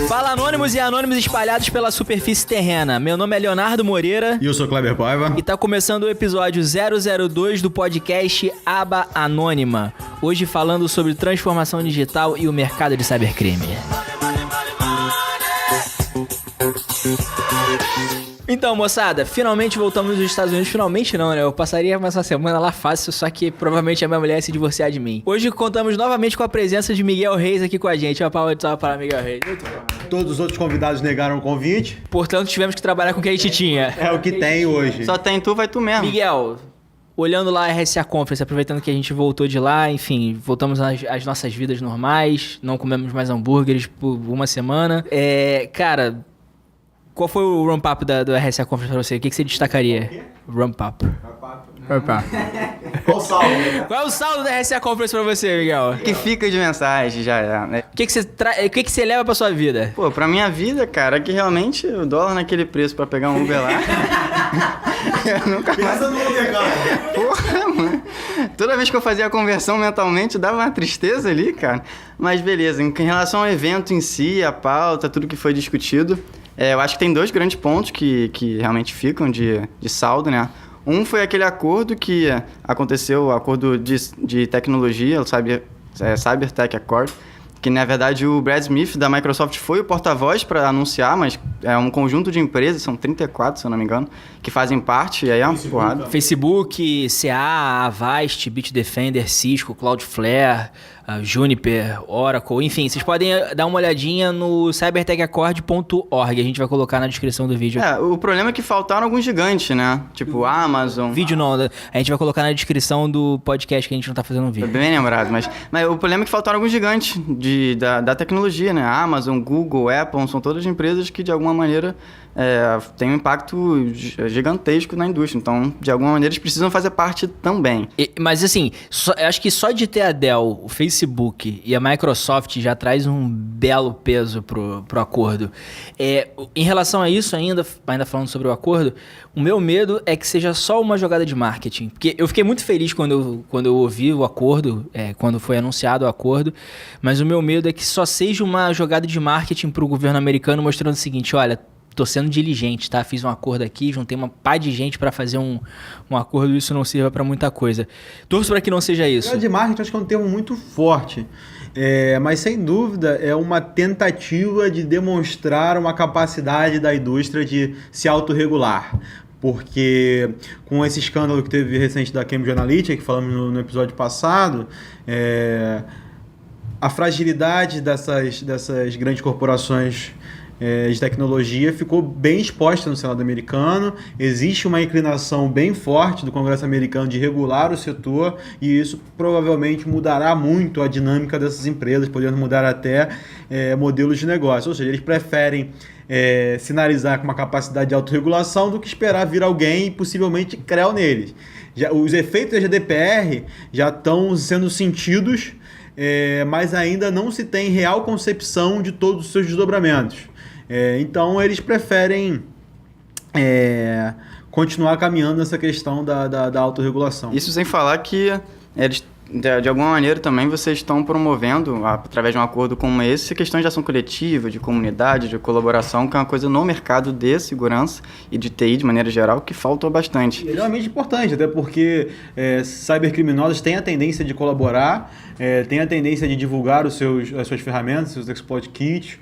Fala, anônimos e anônimos espalhados pela superfície terrena. Meu nome é Leonardo Moreira. E eu sou Kleber Paiva. E tá começando o episódio 002 do podcast Aba Anônima. Hoje falando sobre transformação digital e o mercado de cybercrime. Então, moçada, finalmente voltamos dos Estados Unidos. Finalmente não, né? Eu passaria mais uma semana lá fácil, só que provavelmente a minha mulher ia se divorciar de mim. Hoje contamos novamente com a presença de Miguel Reis aqui com a gente. Uma palma de salva para Miguel Reis. Muito bom. Todos os outros convidados negaram o convite. Portanto, tivemos que trabalhar com o que a gente tinha. É o que tem hoje. Só tem tu, vai tu mesmo. Miguel, olhando lá a RSA Conference, aproveitando que a gente voltou de lá, enfim, voltamos às nossas vidas normais, não comemos mais hambúrgueres por uma semana. Cara, qual foi o ramp-up do RSA Conference pra você? O que você destacaria? Ramp-up. Qual o saldo? Qual é o saldo da RSA Conference pra você, Miguel? Que fica de mensagem já, né? O que você leva pra sua vida? Pô, pra minha vida, cara, é que realmente o dólar naquele preço pra pegar um Uber lá... eu nunca mais... Pensa no Uber, cara. Porra, mano. Toda vez que eu fazia a conversão mentalmente, dava uma tristeza ali, cara. Mas beleza, em relação ao evento em si, a pauta, tudo que foi discutido... eu acho que tem dois grandes pontos que realmente ficam de saldo, né? Um foi aquele acordo que aconteceu, o acordo de tecnologia, o Cyber-Tech Accord, que na verdade o Brad Smith da Microsoft foi o porta-voz para anunciar, mas é um conjunto de empresas, são 34, se eu não me engano, que fazem parte, e aí é uma porrada. Facebook, CA, Avast, Bitdefender, Cisco, Cloudflare, Juniper, Oracle, enfim, vocês podem dar uma olhadinha no cybertechaccord.org, a gente vai colocar na descrição do vídeo. O problema é que faltaram alguns gigantes, né? Tipo Amazon. Vídeo não, a gente vai colocar na descrição do podcast que a gente não tá fazendo um vídeo. Bem lembrado, mas o problema é que faltaram alguns gigantes da tecnologia, né? Amazon, Google, Apple, são todas empresas que de alguma maneira têm um impacto gigantesco na indústria, então de alguma maneira eles precisam fazer parte também. Mas assim, acho que só de ter a Dell, o Facebook e a Microsoft já traz um belo peso pro acordo. Em relação a isso, ainda falando sobre o acordo, o meu medo é que seja só uma jogada de marketing. Porque eu fiquei muito feliz quando eu ouvi o acordo, quando foi anunciado o acordo, mas o meu medo é que só seja uma jogada de marketing pro governo americano mostrando o seguinte, olha, tô sendo diligente, tá? Fiz um acordo aqui, juntei uma pá de gente pra fazer um acordo, isso não sirva pra muita coisa. Torço pra que não seja isso. De marketing acho que é um termo muito forte, mas sem dúvida é uma tentativa de demonstrar uma capacidade da indústria de se autorregular. Porque com esse escândalo que teve recente da Cambridge Analytica, que falamos no episódio passado, a fragilidade dessas grandes corporações de tecnologia ficou bem exposta no Senado americano. Existe uma inclinação bem forte do Congresso americano de regular o setor e isso provavelmente mudará muito a dinâmica dessas empresas, podendo mudar até modelos de negócio. Ou seja, eles preferem sinalizar com uma capacidade de autorregulação do que esperar vir alguém e possivelmente criar neles. Os efeitos da GDPR já estão sendo sentidos, mas ainda não se tem real concepção de todos os seus desdobramentos. Então eles preferem continuar caminhando nessa questão da autorregulação. Isso sem falar que eles, de alguma maneira também vocês estão promovendo, através de um acordo como esse, questões de ação coletiva, de comunidade, de colaboração, que é uma coisa no mercado de segurança e de TI de maneira geral que falta bastante. É realmente importante, até porque cybercriminosos têm a tendência de colaborar, têm a tendência de divulgar as suas ferramentas, seus exploit kits,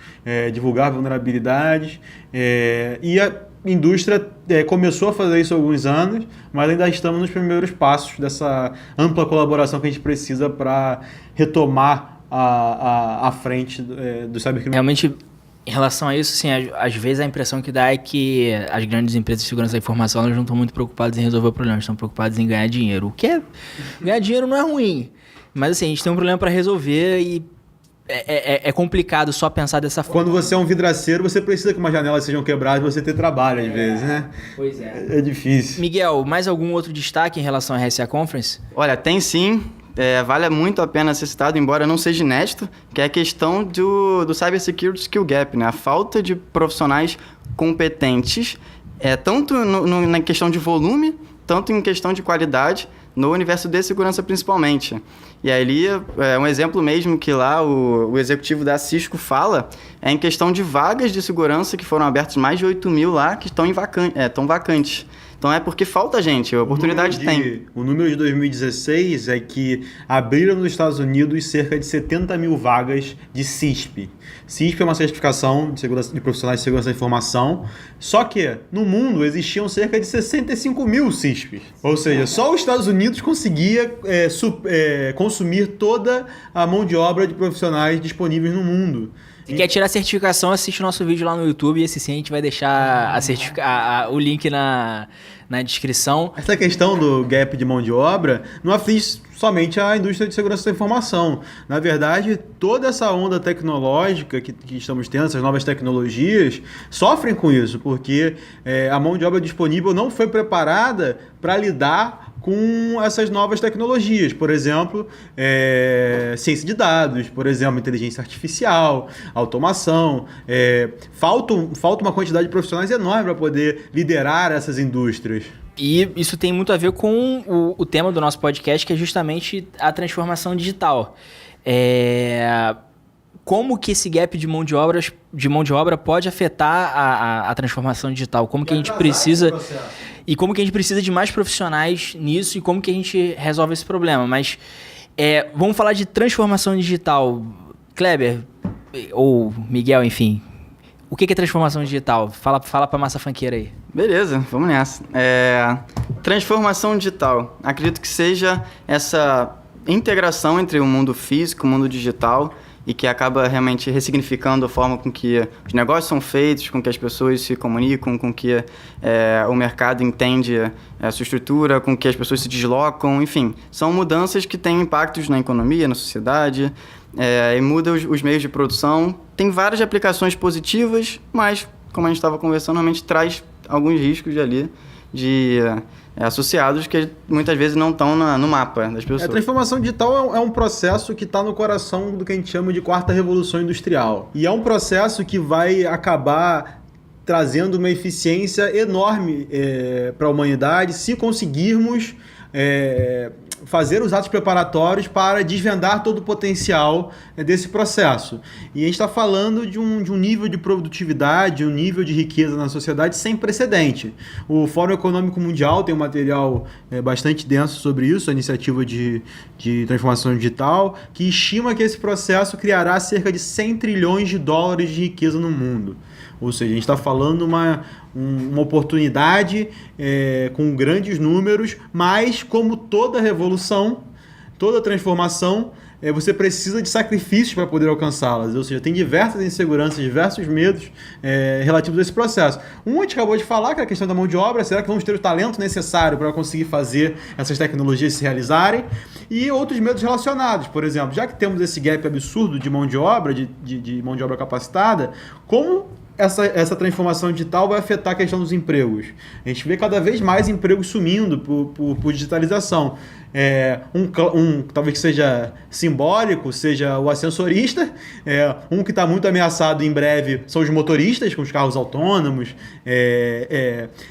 divulgar vulnerabilidades, e a indústria começou a fazer isso há alguns anos, mas ainda estamos nos primeiros passos dessa ampla colaboração que a gente precisa para retomar a frente do cybercrime. Realmente, em relação a isso, assim, às vezes a impressão que dá é que as grandes empresas de segurança da informação elas não estão muito preocupadas em resolver o problema, estão preocupadas em ganhar dinheiro. O que ganhar dinheiro não é ruim, mas assim, a gente tem um problema para resolver e é complicado só pensar dessa forma. Quando você é um vidraceiro, você precisa que umas janelas sejam quebradas e você ter trabalho às vezes, né? Pois é. É difícil. Miguel, mais algum outro destaque em relação à RSA Conference? Olha, tem sim. Vale muito a pena ser citado, embora não seja inédito, que é a questão do Cybersecurity Skill Gap, né? A falta de profissionais competentes, tanto na questão de volume, tanto em questão de qualidade, no universo de segurança principalmente. E ali, um exemplo mesmo que lá o executivo da Cisco fala, é em questão de vagas de segurança que foram abertas, mais de 8.000 lá, que estão vacantes. Então é porque falta gente, a oportunidade tem. O número de 2016 é que abriram nos Estados Unidos cerca de 70.000 vagas de CISP. CISP é uma certificação de profissionais de segurança da informação, só que no mundo existiam cerca de 65.000 CISPs. Ou seja, só os Estados Unidos conseguia consumir toda a mão de obra de profissionais disponíveis no mundo. Se quer tirar a certificação, assiste o nosso vídeo lá no YouTube. Esse sim a gente vai deixar o link na descrição. Essa questão do gap de mão de obra não aflige somente a indústria de segurança da informação. Na verdade, toda essa onda tecnológica que estamos tendo, essas novas tecnologias, sofrem com isso, porque a mão de obra disponível não foi preparada para lidar com essas novas tecnologias, por exemplo, ciência de dados, por exemplo, inteligência artificial, automação. Falta uma quantidade de profissionais enorme para poder liderar essas indústrias. E isso tem muito a ver com o tema do nosso podcast, que é justamente a transformação digital. Como que esse gap de mão de obra pode afetar a transformação digital? Como que a gente precisa... E como que a gente precisa de mais profissionais nisso e como que a gente resolve esse problema. Mas vamos falar de transformação digital. Kleber, ou Miguel, enfim. O que é transformação digital? Fala pra massa funkeira aí. Beleza, vamos nessa. Transformação digital. Acredito que seja essa integração entre o mundo físico e o mundo digital e que acaba realmente ressignificando a forma com que os negócios são feitos, com que as pessoas se comunicam, com que o mercado entende a sua estrutura, com que as pessoas se deslocam, enfim. São mudanças que têm impactos na economia, na sociedade, e muda os meios de produção. Tem várias aplicações positivas, mas, como a gente estava conversando, realmente traz alguns riscos ali associados que muitas vezes não estão no mapa das pessoas. A transformação digital é um processo que está no coração do que a gente chama de quarta revolução industrial. E é um processo que vai acabar trazendo uma eficiência enorme para a humanidade se conseguirmos fazer os atos preparatórios para desvendar todo o potencial desse processo. E a gente está falando de um nível de produtividade, um nível de riqueza na sociedade sem precedente. O Fórum Econômico Mundial tem um material bastante denso sobre isso, a iniciativa de transformação digital, que estima que esse processo criará cerca de 100 trilhões de dólares de riqueza no mundo. Ou seja, a gente está falando uma oportunidade com grandes números, mas como toda revolução, toda transformação, você precisa de sacrifícios para poder alcançá-las. Ou seja, tem diversas inseguranças, diversos medos relativos a esse processo. A gente acabou de falar, que é a questão da mão de obra. Será que vamos ter o talento necessário para conseguir fazer essas tecnologias se realizarem? E outros medos relacionados. Por exemplo, já que temos esse gap absurdo de mão de obra, de mão de obra capacitada, como essa transformação digital vai afetar a questão dos empregos? A gente vê cada vez mais empregos sumindo por digitalização. Talvez que seja simbólico, seja o ascensorista. Que está muito ameaçado em breve são os motoristas, com os carros autônomos.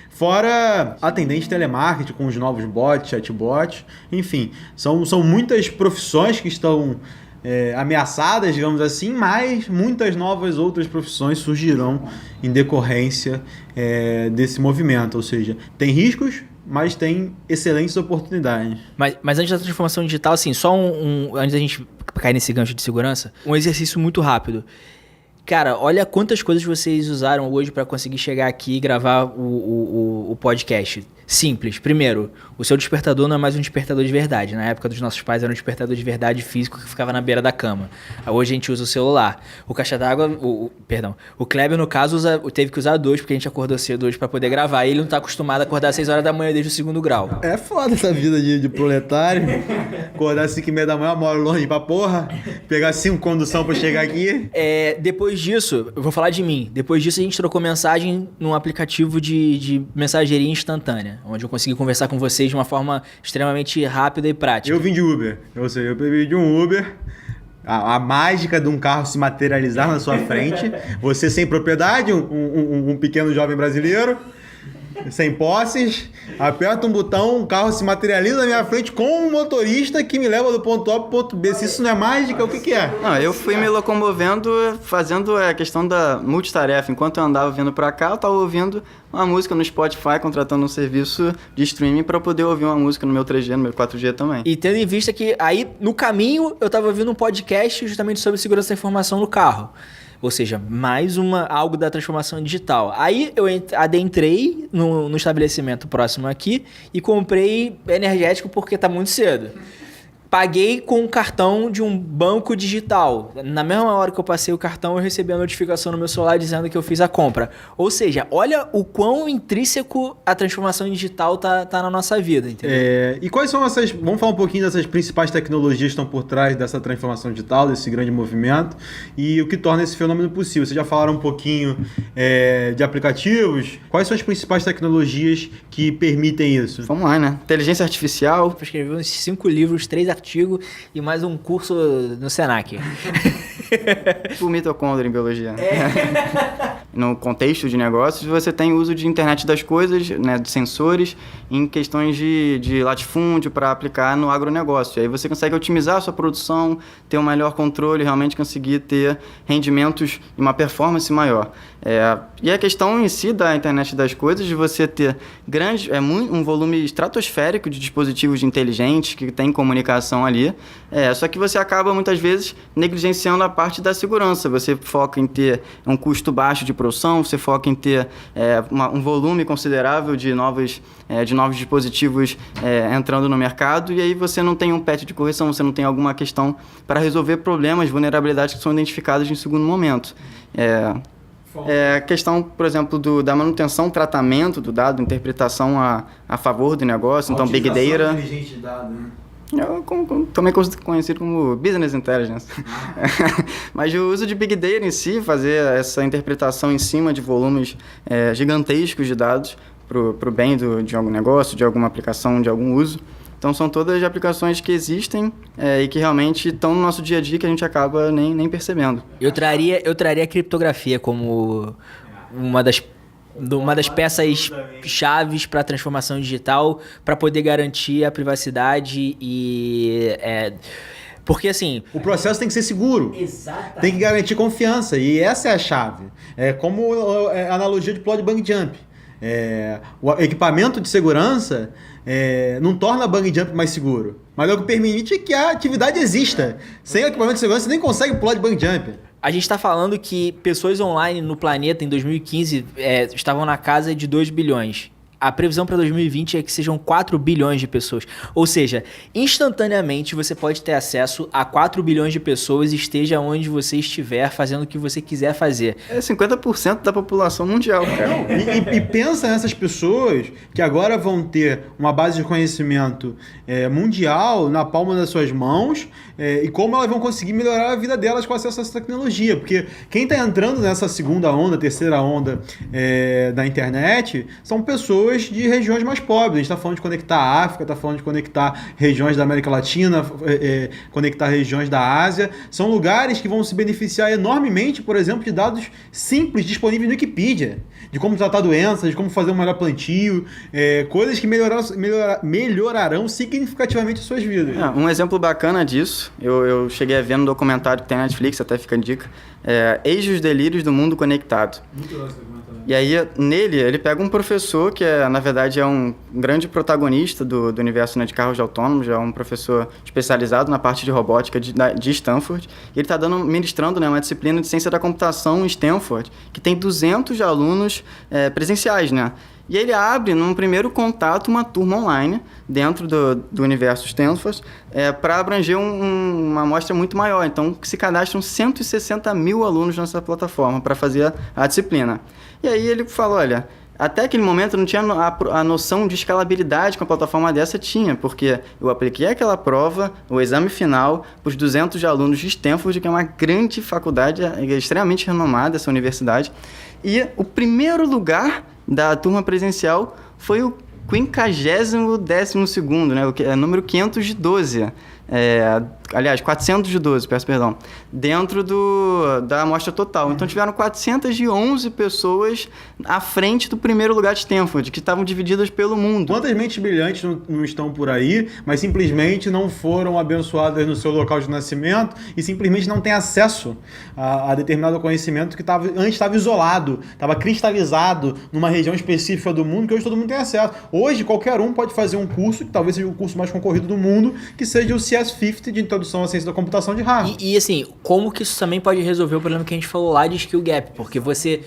Fora atendente de telemarketing, com os novos bots, chatbots. Enfim, são muitas profissões que estão ameaçadas, digamos assim, mas muitas novas outras profissões surgirão em decorrência desse movimento. Ou seja, tem riscos, mas tem excelentes oportunidades. Mas antes da transformação digital, assim, antes da gente cair nesse gancho de segurança, um exercício muito rápido. Cara, olha quantas coisas vocês usaram hoje para conseguir chegar aqui e gravar o podcast. Simples. Primeiro, o seu despertador não é mais um despertador de verdade. Na época dos nossos pais era um despertador de verdade físico que ficava na beira da cama. Hoje a gente usa o celular. O caixa d'água... O Kleber, no caso, teve que usar 2, porque a gente acordou cedo hoje para poder gravar. E ele não tá acostumado a acordar às 6 horas da manhã desde o 2º grau. É foda essa vida de proletário. Acordar às 5h30 da manhã, moro longe pra porra. Pegar 5 condução pra chegar aqui. Depois disso, eu vou falar de mim. Depois disso a gente trocou mensagem num aplicativo de mensageria instantânea, onde eu consegui conversar com vocês de uma forma extremamente rápida e prática. Eu vim de Uber. Ou seja, eu bebi de um Uber. A mágica de um carro se materializar na sua frente. Você sem propriedade, um pequeno jovem brasileiro. sem posses, aperto um botão, o carro se materializa na minha frente com um motorista que me leva do ponto A para o ponto B. Se isso não é mágica, o que é? Não, eu fui me locomovendo fazendo a questão da multitarefa. Enquanto eu andava vindo pra cá, eu estava ouvindo uma música no Spotify, contratando um serviço de streaming para poder ouvir uma música no meu 3G, no meu 4G também. E tendo em vista que aí, no caminho, eu tava ouvindo um podcast justamente sobre segurança da informação no carro. Ou seja, mais algo da transformação digital. Aí eu adentrei no estabelecimento próximo aqui e comprei energético porque tá muito cedo. Paguei com um cartão de um banco digital. Na mesma hora que eu passei o cartão, eu recebi a notificação no meu celular dizendo que eu fiz a compra. Ou seja, olha o quão intrínseco a transformação digital tá na nossa vida, entendeu? E quais são essas... Vamos falar um pouquinho dessas principais tecnologias que estão por trás dessa transformação digital, desse grande movimento, e o que torna esse fenômeno possível. Vocês já falaram um pouquinho de aplicativos. Quais são as principais tecnologias que permitem isso? Vamos lá, né? Inteligência artificial. Eu escrevi uns 5 livros, 3 artigos e mais um curso no Senac. Tipo mitocôndria em biologia. No contexto de negócios, você tem o uso de internet das coisas, né, de sensores, em questões de latifúndio para aplicar no agronegócio. Aí você consegue otimizar a sua produção, ter um melhor controle, realmente conseguir ter rendimentos e uma performance maior. E a questão em si da internet das coisas, de você ter um volume estratosférico de dispositivos inteligentes que tem comunicação ali, só que você acaba muitas vezes negligenciando a parte da segurança. Você foca em ter um custo baixo de produção, você foca em ter um volume considerável de novos dispositivos entrando no mercado, e aí você não tem um patch de correção, você não tem alguma questão para resolver problemas, vulnerabilidades que são identificadas em segundo momento. A questão, por exemplo, da manutenção, tratamento do dado, interpretação a favor do negócio, então Big Data. Inteligente de dado, né? Também conhecido como Business Intelligence. Mas o uso de Big Data em si, fazer essa interpretação em cima de volumes gigantescos de dados para o bem de algum negócio, de alguma aplicação, de algum uso. Então são todas aplicações que existem e que realmente estão no nosso dia a dia, que a gente acaba nem percebendo. Eu traria a criptografia como uma das peças chaves para a transformação digital, para poder garantir a privacidade porque assim... O processo tem que ser seguro. Exatamente. Tem que garantir confiança, e essa é a chave. É como a analogia de plot bang jump. O equipamento de segurança não torna a bang jump mais seguro, mas é o que permite que a atividade exista. Sem equipamento de segurança, você nem consegue plot bang jump. A gente está falando que pessoas online no planeta em 2015 estavam na casa de 2 bilhões. A previsão para 2020 é que sejam 4 bilhões de pessoas. Ou seja, instantaneamente você pode ter acesso a 4 bilhões de pessoas, esteja onde você estiver, fazendo o que você quiser fazer. 50% da população mundial, cara. E pensa nessas pessoas que agora vão ter uma base de conhecimento mundial na palma das suas mãos, e como elas vão conseguir melhorar a vida delas com acesso a essa tecnologia. Porque quem está entrando nessa segunda onda, terceira onda da internet, são pessoas de regiões mais pobres. A gente está falando de conectar a África, está falando de conectar regiões da América Latina, conectar regiões da Ásia. São lugares que vão se beneficiar enormemente, por exemplo, de dados simples disponíveis no Wikipedia, de como tratar doenças, de como fazer um melhor plantio, coisas que melhorarão significativamente as suas vidas. Um exemplo bacana disso, eu cheguei a ver no documentário que tem na Netflix, até fica a dica, Eis os Delírios do Mundo Conectado. Muito legal. E aí, nele, ele pega um professor que, na verdade, é um grande protagonista do universo, né, de carros autônomos, é um professor especializado na parte de robótica de Stanford. E ele está ministrando, né, uma disciplina de ciência da computação em Stanford, que tem 200 alunos presenciais, né? E ele abre, num primeiro contato, uma turma online dentro do universo Stanford para abranger uma amostra muito maior. Então, se cadastram 160 mil alunos nessa plataforma para fazer a disciplina. E aí ele falou, olha, até aquele momento eu não tinha a noção de escalabilidade que uma plataforma dessa tinha, porque eu apliquei aquela prova, o exame final, para os 200 alunos de Stanford, que é uma grande faculdade, extremamente renomada essa universidade, e o primeiro lugar da turma presencial foi o 512º, né, o número 512. aliás, 412, peço perdão, dentro da amostra total. Então tiveram 411 pessoas à frente do primeiro lugar de Stanford, que estavam divididas pelo mundo. Quantas mentes brilhantes não estão por aí, mas simplesmente não foram abençoadas no seu local de nascimento e simplesmente não têm acesso a determinado conhecimento que antes estava isolado, estava cristalizado numa região específica do mundo que hoje todo mundo tem acesso. Hoje qualquer um pode fazer um curso, que talvez seja o curso mais concorrido do mundo, que seja o CS50 de Introdução à Ciência da Computação de Harvard. E assim, como que isso também pode resolver o problema que a gente falou lá de skill gap? Porque você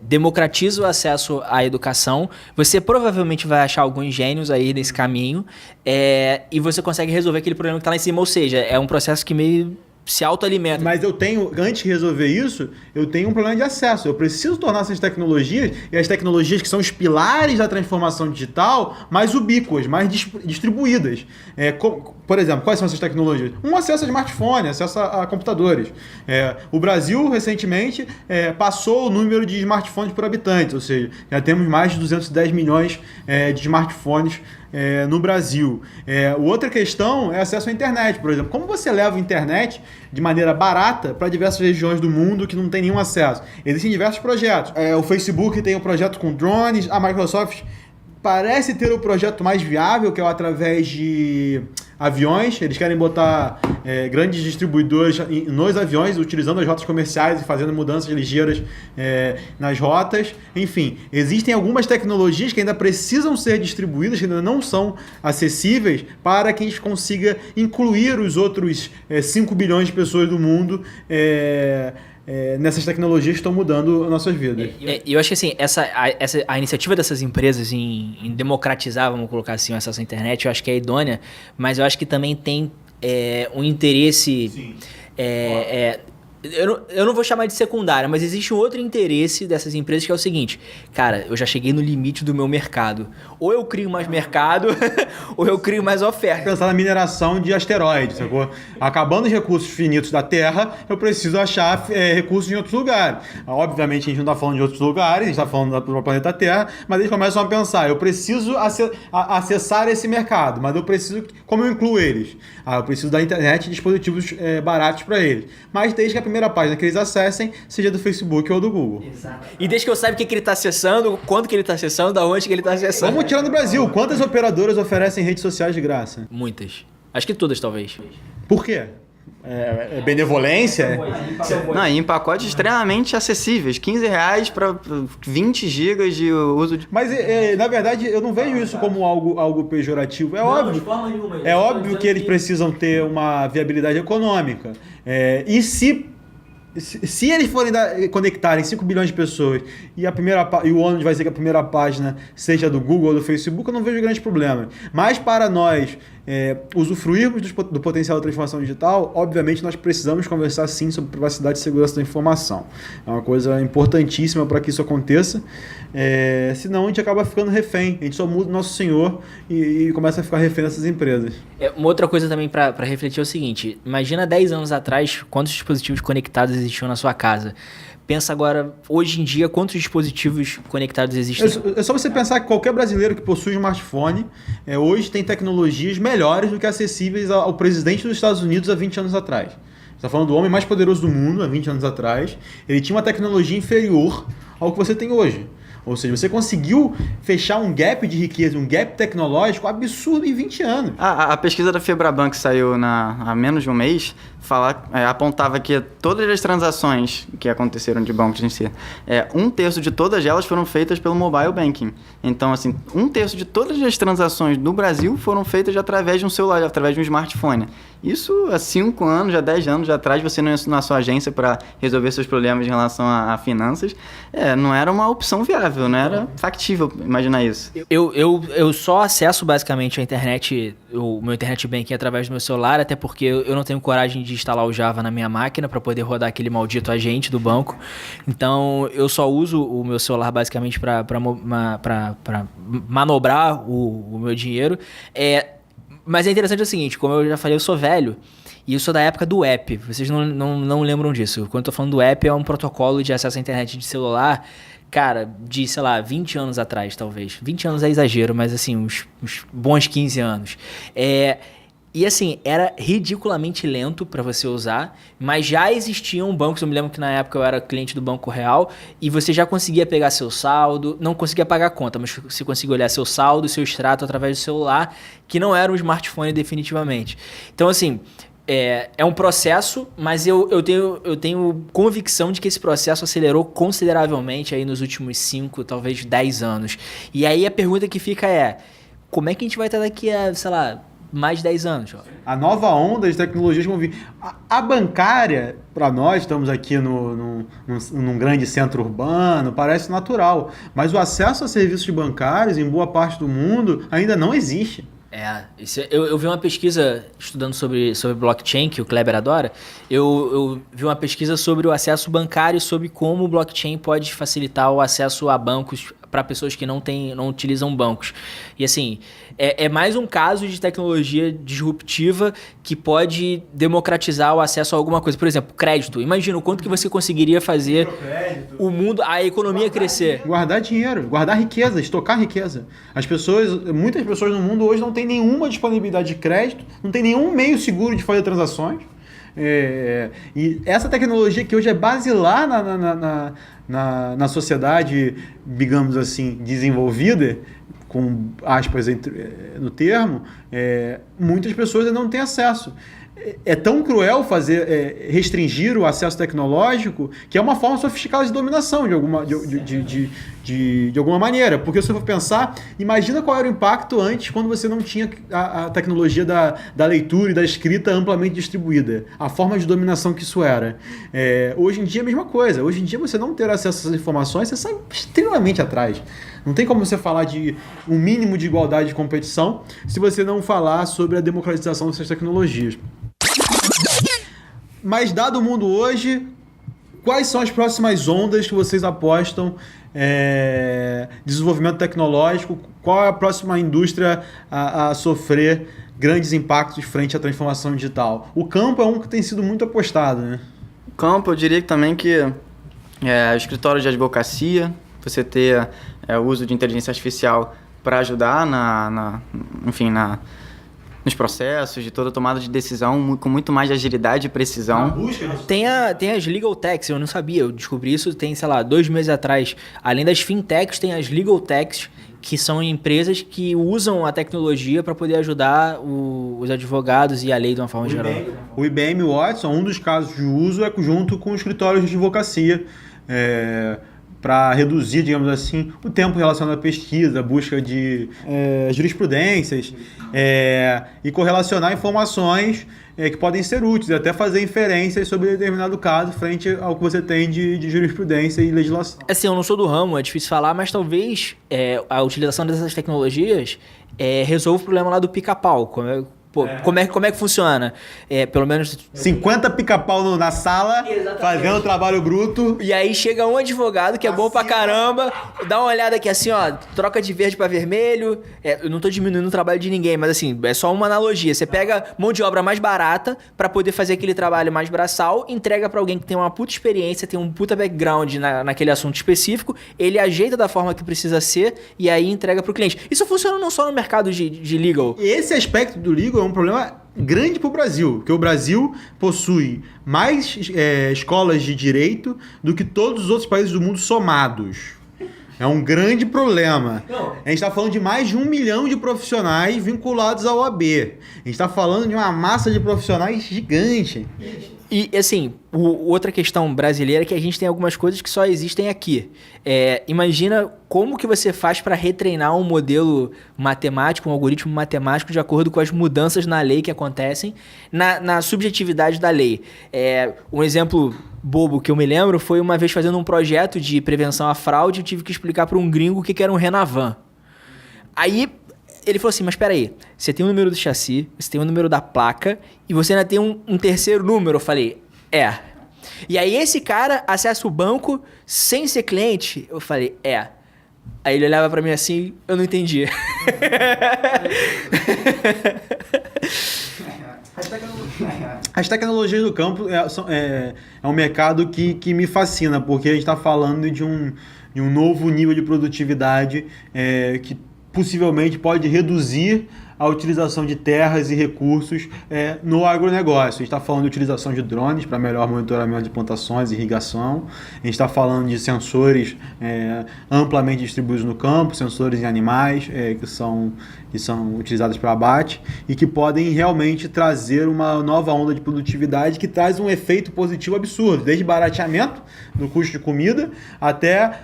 democratiza o acesso à educação, você provavelmente vai achar alguns gênios aí nesse caminho, e você consegue resolver aquele problema que está lá em cima. Ou seja, é um processo que meio se autoalimenta. Mas antes de resolver isso, eu tenho um problema de acesso. Eu preciso tornar essas tecnologias, e as tecnologias que são os pilares da transformação digital, mais ubíquas, mais distribuídas. Por exemplo, quais são essas tecnologias? Acesso a smartphone, acesso a computadores. O Brasil, recentemente, passou o número de smartphones por habitante, ou seja, já temos mais de 210 milhões de smartphones no Brasil. Outra questão é acesso à internet, por exemplo. Como você leva a internet de maneira barata para diversas regiões do mundo que não tem nenhum acesso? Existem diversos projetos. O Facebook tem um projeto com drones, a Microsoft parece ter o projeto mais viável, que é através de aviões. Eles querem botar grandes distribuidores nos aviões, utilizando as rotas comerciais e fazendo mudanças ligeiras nas rotas. Enfim, existem algumas tecnologias que ainda precisam ser distribuídas, que ainda não são acessíveis, para que a gente consiga incluir os outros 5 bilhões de pessoas do mundo nessas tecnologias que estão mudando nossas vidas. Eu acho que assim, a iniciativa dessas empresas em democratizar, vamos colocar assim, o acesso à internet, eu acho que é idônea, mas eu acho que também tem um interesse... Sim. Eu não vou chamar de secundária, mas existe um outro interesse dessas empresas que é o seguinte: cara, eu já cheguei no limite do meu mercado. Ou eu crio mais mercado, ou eu crio mais oferta. Pensar na mineração de asteroides, sacou? Acabando os recursos finitos da Terra, eu preciso achar recursos em outros lugares. Obviamente a gente não está falando de outros lugares, a gente está falando do planeta Terra, mas eles começam a pensar: eu preciso acessar esse mercado, mas eu preciso... Como eu incluo eles? Eu preciso da internet e dispositivos baratos para eles. Mas desde que a primeira página que eles acessem seja do Facebook ou do Google. Exato. E desde que eu saiba o que ele está acessando, quando que ele está acessando, da onde que ele está acessando. Vamos tirar no Brasil. Quantas operadoras oferecem redes sociais de graça? Muitas. Acho que todas, talvez. Por quê? Benevolência? Não, em pacotes extremamente acessíveis. R$15 para 20 gigas de uso de... Mas, na verdade, eu não vejo isso como algo pejorativo. É óbvio que eles precisam ter uma viabilidade econômica. E se eles forem conectarem 5 bilhões de pessoas e o ônus vai ser que a primeira página seja do Google ou do Facebook, eu não vejo grande problema. Mas para nós usufruirmos do potencial da transformação digital, obviamente nós precisamos conversar sim sobre privacidade e segurança da informação. É uma coisa importantíssima para que isso aconteça, senão a gente acaba ficando refém, a gente só muda o nosso senhor e começa a ficar refém dessas empresas. Uma outra coisa também para refletir é o seguinte: imagina 10 anos atrás quantos dispositivos conectados existiam na sua casa. Pensa agora, hoje em dia, quantos dispositivos conectados existem? É só você pensar que qualquer brasileiro que possui um smartphone hoje tem tecnologias melhores do que acessíveis ao presidente dos Estados Unidos há 20 anos atrás. Você está falando do homem mais poderoso do mundo há 20 anos atrás. Ele tinha uma tecnologia inferior ao que você tem hoje. Ou seja, você conseguiu fechar um gap de riqueza, um gap tecnológico absurdo em 20 anos. A pesquisa da Febraban que saiu há menos de um mês apontava que todas as transações que aconteceram de bancos em si, 1/3 de todas elas foram feitas pelo mobile banking. Então, assim, 1/3 de todas as transações no Brasil foram feitas através de um celular, através de um smartphone. Isso há 5 anos, há 10 anos atrás, você não ia na sua agência para resolver seus problemas em relação a finanças. Não era uma opção viável, não era factível imaginar isso. Eu só acesso basicamente a internet, o meu internet banking através do meu celular, até porque eu não tenho coragem de instalar o Java na minha máquina para poder rodar aquele maldito agente do banco. Então eu só uso o meu celular basicamente para manobrar o meu dinheiro. Mas é interessante o seguinte: como eu já falei, eu sou velho e eu sou da época do app. Vocês não lembram disso. Quando eu tô falando do app, é um protocolo de acesso à internet de celular, cara, de, sei lá, 20 anos atrás, talvez. 20 anos é exagero, mas assim, uns bons 15 anos. E assim, era ridiculamente lento para você usar, mas já existiam bancos. Eu me lembro que na época eu era cliente do Banco Real e você já conseguia pegar seu saldo, não conseguia pagar a conta, mas você conseguia olhar seu saldo, seu extrato através do celular, que não era um smartphone definitivamente. Então, assim, é um processo, mas eu tenho convicção de que esse processo acelerou consideravelmente aí nos últimos 5, talvez 10 anos. E aí a pergunta que fica é, como é que a gente vai estar daqui a, sei lá, mais de 10 anos? A nova onda de tecnologias vão vir. A bancária, para nós, estamos aqui num grande centro urbano, parece natural. Mas o acesso a serviços bancários, em boa parte do mundo, ainda não existe. Eu vi uma pesquisa estudando sobre blockchain, que o Kleber adora. Eu vi uma pesquisa sobre o acesso bancário, sobre como o blockchain pode facilitar o acesso a bancos para pessoas que não utilizam bancos. E assim, é mais um caso de tecnologia disruptiva que pode democratizar o acesso a alguma coisa. Por exemplo, crédito. Imagina o quanto que você conseguiria fazer o mundo, a economia crescer. Guardar dinheiro, guardar riqueza, estocar riqueza. Muitas pessoas no mundo hoje não têm nenhuma disponibilidade de crédito, não tem nenhum meio seguro de fazer transações. E essa tecnologia que hoje é basilar na sociedade, digamos assim, desenvolvida, com aspas no termo, muitas pessoas ainda não têm acesso. É tão cruel restringir o acesso tecnológico que é uma forma sofisticada de dominação de alguma maneira. Porque se você for pensar, imagina qual era o impacto antes, quando você não tinha a tecnologia da leitura e da escrita amplamente distribuída. A forma de dominação que isso era. Hoje em dia é a mesma coisa. Hoje em dia você não ter acesso a essas informações, você sai extremamente atrás. Não tem como você falar de um mínimo de igualdade de competição se você não falar sobre a democratização dessas tecnologias. Mas dado o mundo hoje, quais são as próximas ondas que vocês apostam desenvolvimento tecnológico? Qual é a próxima indústria a sofrer grandes impactos frente à transformação digital? O campo é um que tem sido muito apostado, né? O campo, eu diria que também que o escritório de advocacia, você ter o uso de inteligência artificial para ajudar nos processos de toda tomada de decisão com muito mais de agilidade e precisão. Tem as legal techs, eu não sabia, eu descobri isso tem, 2 meses atrás. Além das fintechs, tem as legal techs, que são empresas que usam a tecnologia para poder ajudar os advogados e a lei de uma forma geral. O IBM Watson, um dos casos de uso é junto com escritórios de advocacia, para reduzir, digamos assim, o tempo relacionado à pesquisa, a busca de jurisprudências e correlacionar informações que podem ser úteis, até fazer inferências sobre determinado caso frente ao que você tem de jurisprudência e legislação. Assim, eu não sou do ramo, é difícil falar, mas talvez a utilização dessas tecnologias resolva o problema lá do pica-pau. Como é que funciona? Pelo menos 50 pica-pau na sala, fazendo trabalho bruto. E aí chega um advogado que é bom pra caramba, dá uma olhada aqui assim, ó, troca de verde pra vermelho. Eu não tô diminuindo o trabalho de ninguém, mas assim, é só uma analogia. Você pega mão de obra mais barata pra poder fazer aquele trabalho mais braçal, entrega pra alguém que tem uma puta experiência, tem um puta background naquele assunto específico, ele ajeita da forma que precisa ser e aí entrega pro cliente. Isso funciona não só no mercado de legal. Esse aspecto do legal é um problema grande para o Brasil, porque o Brasil possui mais escolas de direito do que todos os outros países do mundo somados. É um grande problema. A gente está falando de mais de 1 milhão de profissionais vinculados à OAB. A gente está falando de uma massa de profissionais gigante. E, assim, outra questão brasileira é que a gente tem algumas coisas que só existem aqui. Imagina como que você faz para retreinar um modelo matemático, um algoritmo matemático de acordo com as mudanças na lei que acontecem, na subjetividade da lei. Um exemplo bobo que eu me lembro foi uma vez fazendo um projeto de prevenção à fraude, eu tive que explicar para um gringo o que era um Renavan. Aí ele falou assim, mas espera aí, você tem o número do chassi, você tem o número da placa e você ainda tem um terceiro número. Eu falei, E aí esse cara acessa o banco sem ser cliente? Eu falei, Aí ele olhava pra mim assim, eu não entendi. As tecnologias do campo é um mercado que me fascina, porque a gente está falando de um novo nível de produtividade que possivelmente pode reduzir a utilização de terras e recursos no agronegócio. A gente está falando de utilização de drones para melhor monitoramento de plantações e irrigação. A gente está falando de sensores amplamente distribuídos no campo, sensores em animais que são utilizados para abate e que podem realmente trazer uma nova onda de produtividade que traz um efeito positivo absurdo, desde barateamento do custo de comida até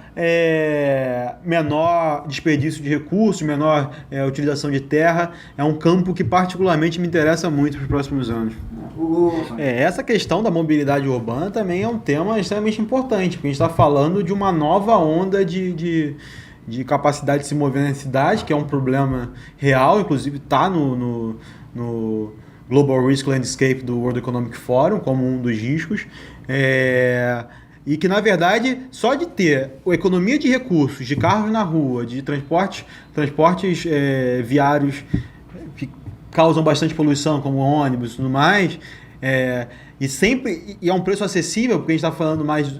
menor desperdício de recursos, menor utilização de terra. É um campo que particularmente me interessa muito para os próximos anos. Essa questão da mobilidade urbana também é um tema extremamente importante, porque a gente está falando de uma nova onda de capacidade de se mover na cidade, que é um problema real, inclusive está no Global Risk Landscape do World Economic Forum como um dos riscos. E que, na verdade, só de ter a economia de recursos, de carros na rua, de transportes viários que causam bastante poluição, como ônibus e tudo mais, e é um preço acessível, porque a gente está falando mais...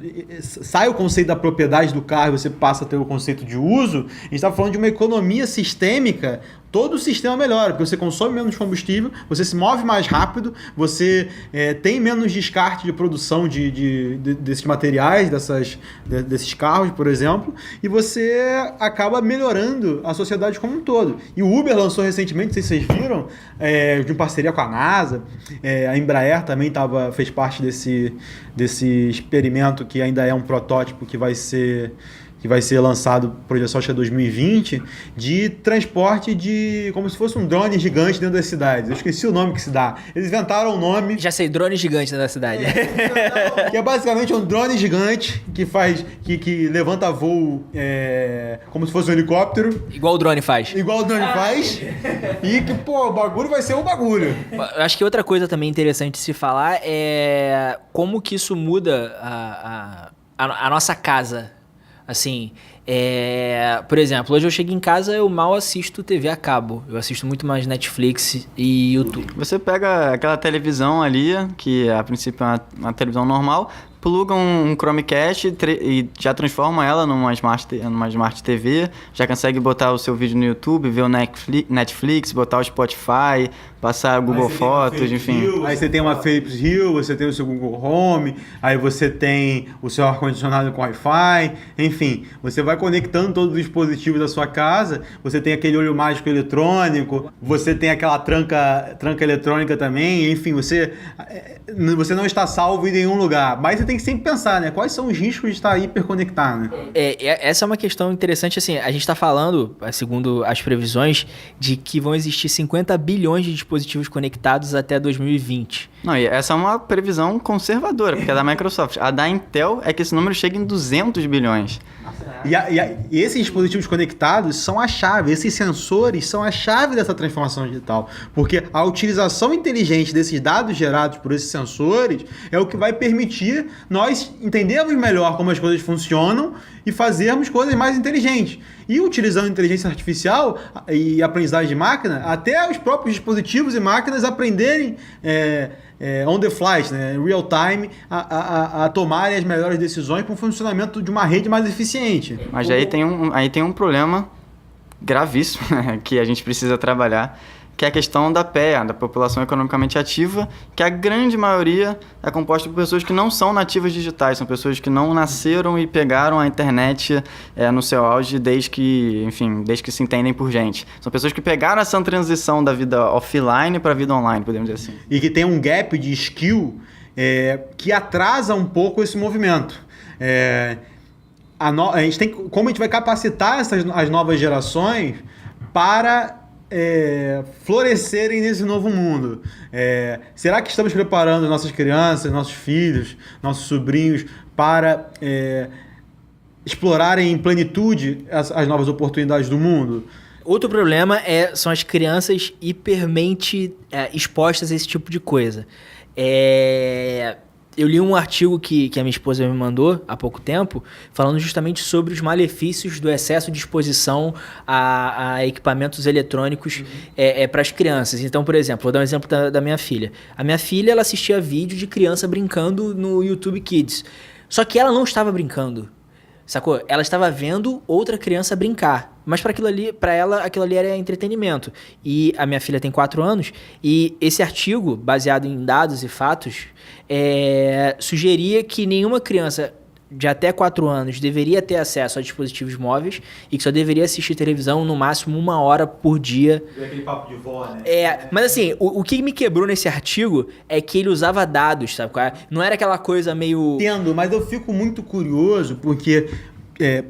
Sai o conceito da propriedade do carro e você passa a ter o conceito de uso. A gente está falando de uma economia sistêmica. Todo o sistema melhora, porque você consome menos combustível, você se move mais rápido, você tem menos descarte de produção desses materiais, desses carros, por exemplo, e você acaba melhorando a sociedade como um todo. E o Uber lançou recentemente, não sei se vocês viram, de parceria com a NASA, a Embraer também fez parte desse experimento que ainda é um protótipo que vai ser lançado, projeção acho que é 2020, de transporte como se fosse um drone gigante dentro das cidades. Eu esqueci o nome que se dá. Eles inventaram um nome... Já sei, drone gigante dentro da cidade. Que é basicamente um drone gigante que levanta voo como se fosse um helicóptero. Igual o drone faz. E que, o bagulho vai ser um bagulho. Eu acho que outra coisa também interessante de se falar é como que isso muda a nossa casa. Assim, por exemplo, hoje eu chego em casa, eu mal assisto TV a cabo. Eu assisto muito mais Netflix e YouTube. Você pega aquela televisão ali, que a princípio é uma televisão normal, pluga um Chromecast e já transforma ela numa Smart TV, já consegue botar o seu vídeo no YouTube, ver o Netflix, botar o Spotify, passar o Google Fotos, enfim. Aí você tem uma Philips Hue, você tem o seu Google Home, aí você tem o seu ar-condicionado com Wi-Fi, enfim, você vai conectando todos os dispositivos da sua casa, você tem aquele olho mágico eletrônico, você tem aquela tranca eletrônica também, enfim, você não está salvo em nenhum lugar, mas você tem que sempre pensar, né? Quais são os riscos de estar hiperconectado, né? Essa é uma questão interessante, assim, a gente está falando, segundo as previsões, de que vão existir 50 bilhões de dispositivos conectados até 2020. Não, e essa é uma previsão conservadora, porque é da Microsoft. A da Intel é que esse número chega em 200 bilhões. E esses dispositivos conectados são a chave, esses sensores são a chave dessa transformação digital, porque a utilização inteligente desses dados gerados por esses sensores é o que vai permitir nós entendermos melhor como as coisas funcionam e fazermos coisas mais inteligentes. E utilizando inteligência artificial e aprendizagem de máquina, até os próprios dispositivos e máquinas aprenderem on the fly, né, real time, a tomarem as melhores decisões para o funcionamento de uma rede mais eficiente. Mas aí tem um problema gravíssimo que a gente precisa trabalhar, que é a questão da PEA, da população economicamente ativa, que a grande maioria é composta por pessoas que não são nativas digitais, são pessoas que não nasceram e pegaram a internet no seu auge desde que se entendem por gente. São pessoas que pegaram essa transição da vida offline para a vida online, podemos dizer assim. E que tem um gap de skill que atrasa um pouco esse movimento. A gente tem como a gente vai capacitar as novas gerações para florescerem nesse novo mundo. Será que estamos preparando nossas crianças, nossos filhos, nossos sobrinhos para explorarem em plenitude as novas oportunidades do mundo? Outro problema são as crianças hipermente expostas a esse tipo de coisa. Eu li um artigo que a minha esposa me mandou há pouco tempo, falando justamente sobre os malefícios do excesso de exposição a equipamentos eletrônicos para as crianças. Então, por exemplo, vou dar um exemplo da minha filha. A minha filha, ela assistia vídeo de criança brincando no YouTube Kids. Só que ela não estava brincando. Sacou? Ela estava vendo outra criança brincar. Mas para ela, aquilo ali era entretenimento. E a minha filha tem 4 anos, e esse artigo, baseado em dados e fatos, sugeria que nenhuma criança de até 4 anos deveria ter acesso a dispositivos móveis e que só deveria assistir televisão no máximo 1 hora por dia. É aquele papo de vó, né? Mas assim, o que me quebrou nesse artigo é que ele usava dados, sabe? Não era aquela coisa meio... Entendo, mas eu fico muito curioso porque,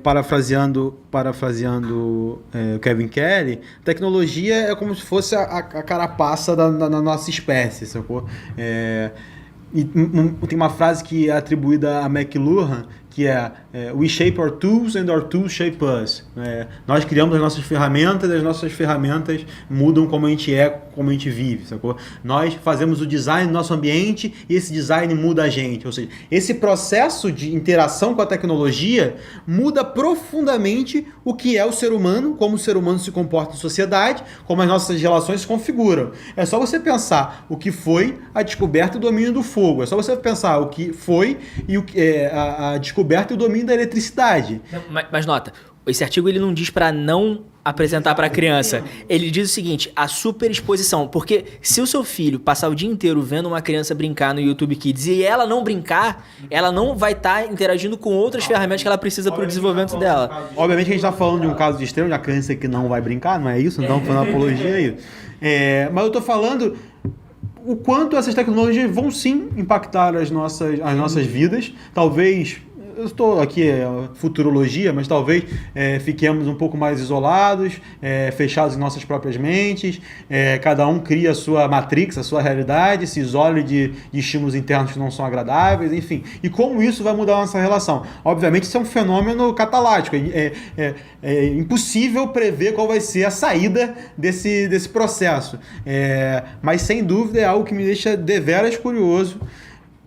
parafraseando o Kevin Kelly, tecnologia é como se fosse a carapaça da nossa espécie, sacou? Tem uma frase que é atribuída a McLuhan, que é We shape our tools and our tools shape us. Nós criamos as nossas ferramentas mudam como a gente como a gente vive, sacou? Nós fazemos o design do nosso ambiente e esse design muda a gente. Ou seja, esse processo de interação com a tecnologia muda profundamente o que é o ser humano, como o ser humano se comporta em sociedade, como as nossas relações se configuram. É só você pensar o que foi a descoberta do domínio do fogo. É só você pensar o que foi a descoberta e o domínio da eletricidade. Mas nota, esse artigo ele não diz para não apresentar para a criança. Ele diz o seguinte, a superexposição. Porque se o seu filho passar o dia inteiro vendo uma criança brincar no YouTube Kids e ela não brincar, ela não vai estar interagindo com outras ferramentas que ela precisa para o desenvolvimento dela. Obviamente a gente está falando de um caso de extremo, de uma criança que não vai brincar, não é isso? Não estamos falando apologia aí. Mas eu estou falando o quanto essas tecnologias vão sim impactar as nossas vidas. Talvez... Eu estou aqui, futurologia, mas talvez fiquemos um pouco mais isolados, fechados em nossas próprias mentes, cada um cria a sua matrix, a sua realidade, se isole de estímulos internos que não são agradáveis, enfim. E como isso vai mudar a nossa relação? Obviamente isso é um fenômeno catalático, é impossível prever qual vai ser a saída desse processo, mas sem dúvida é algo que me deixa deveras curioso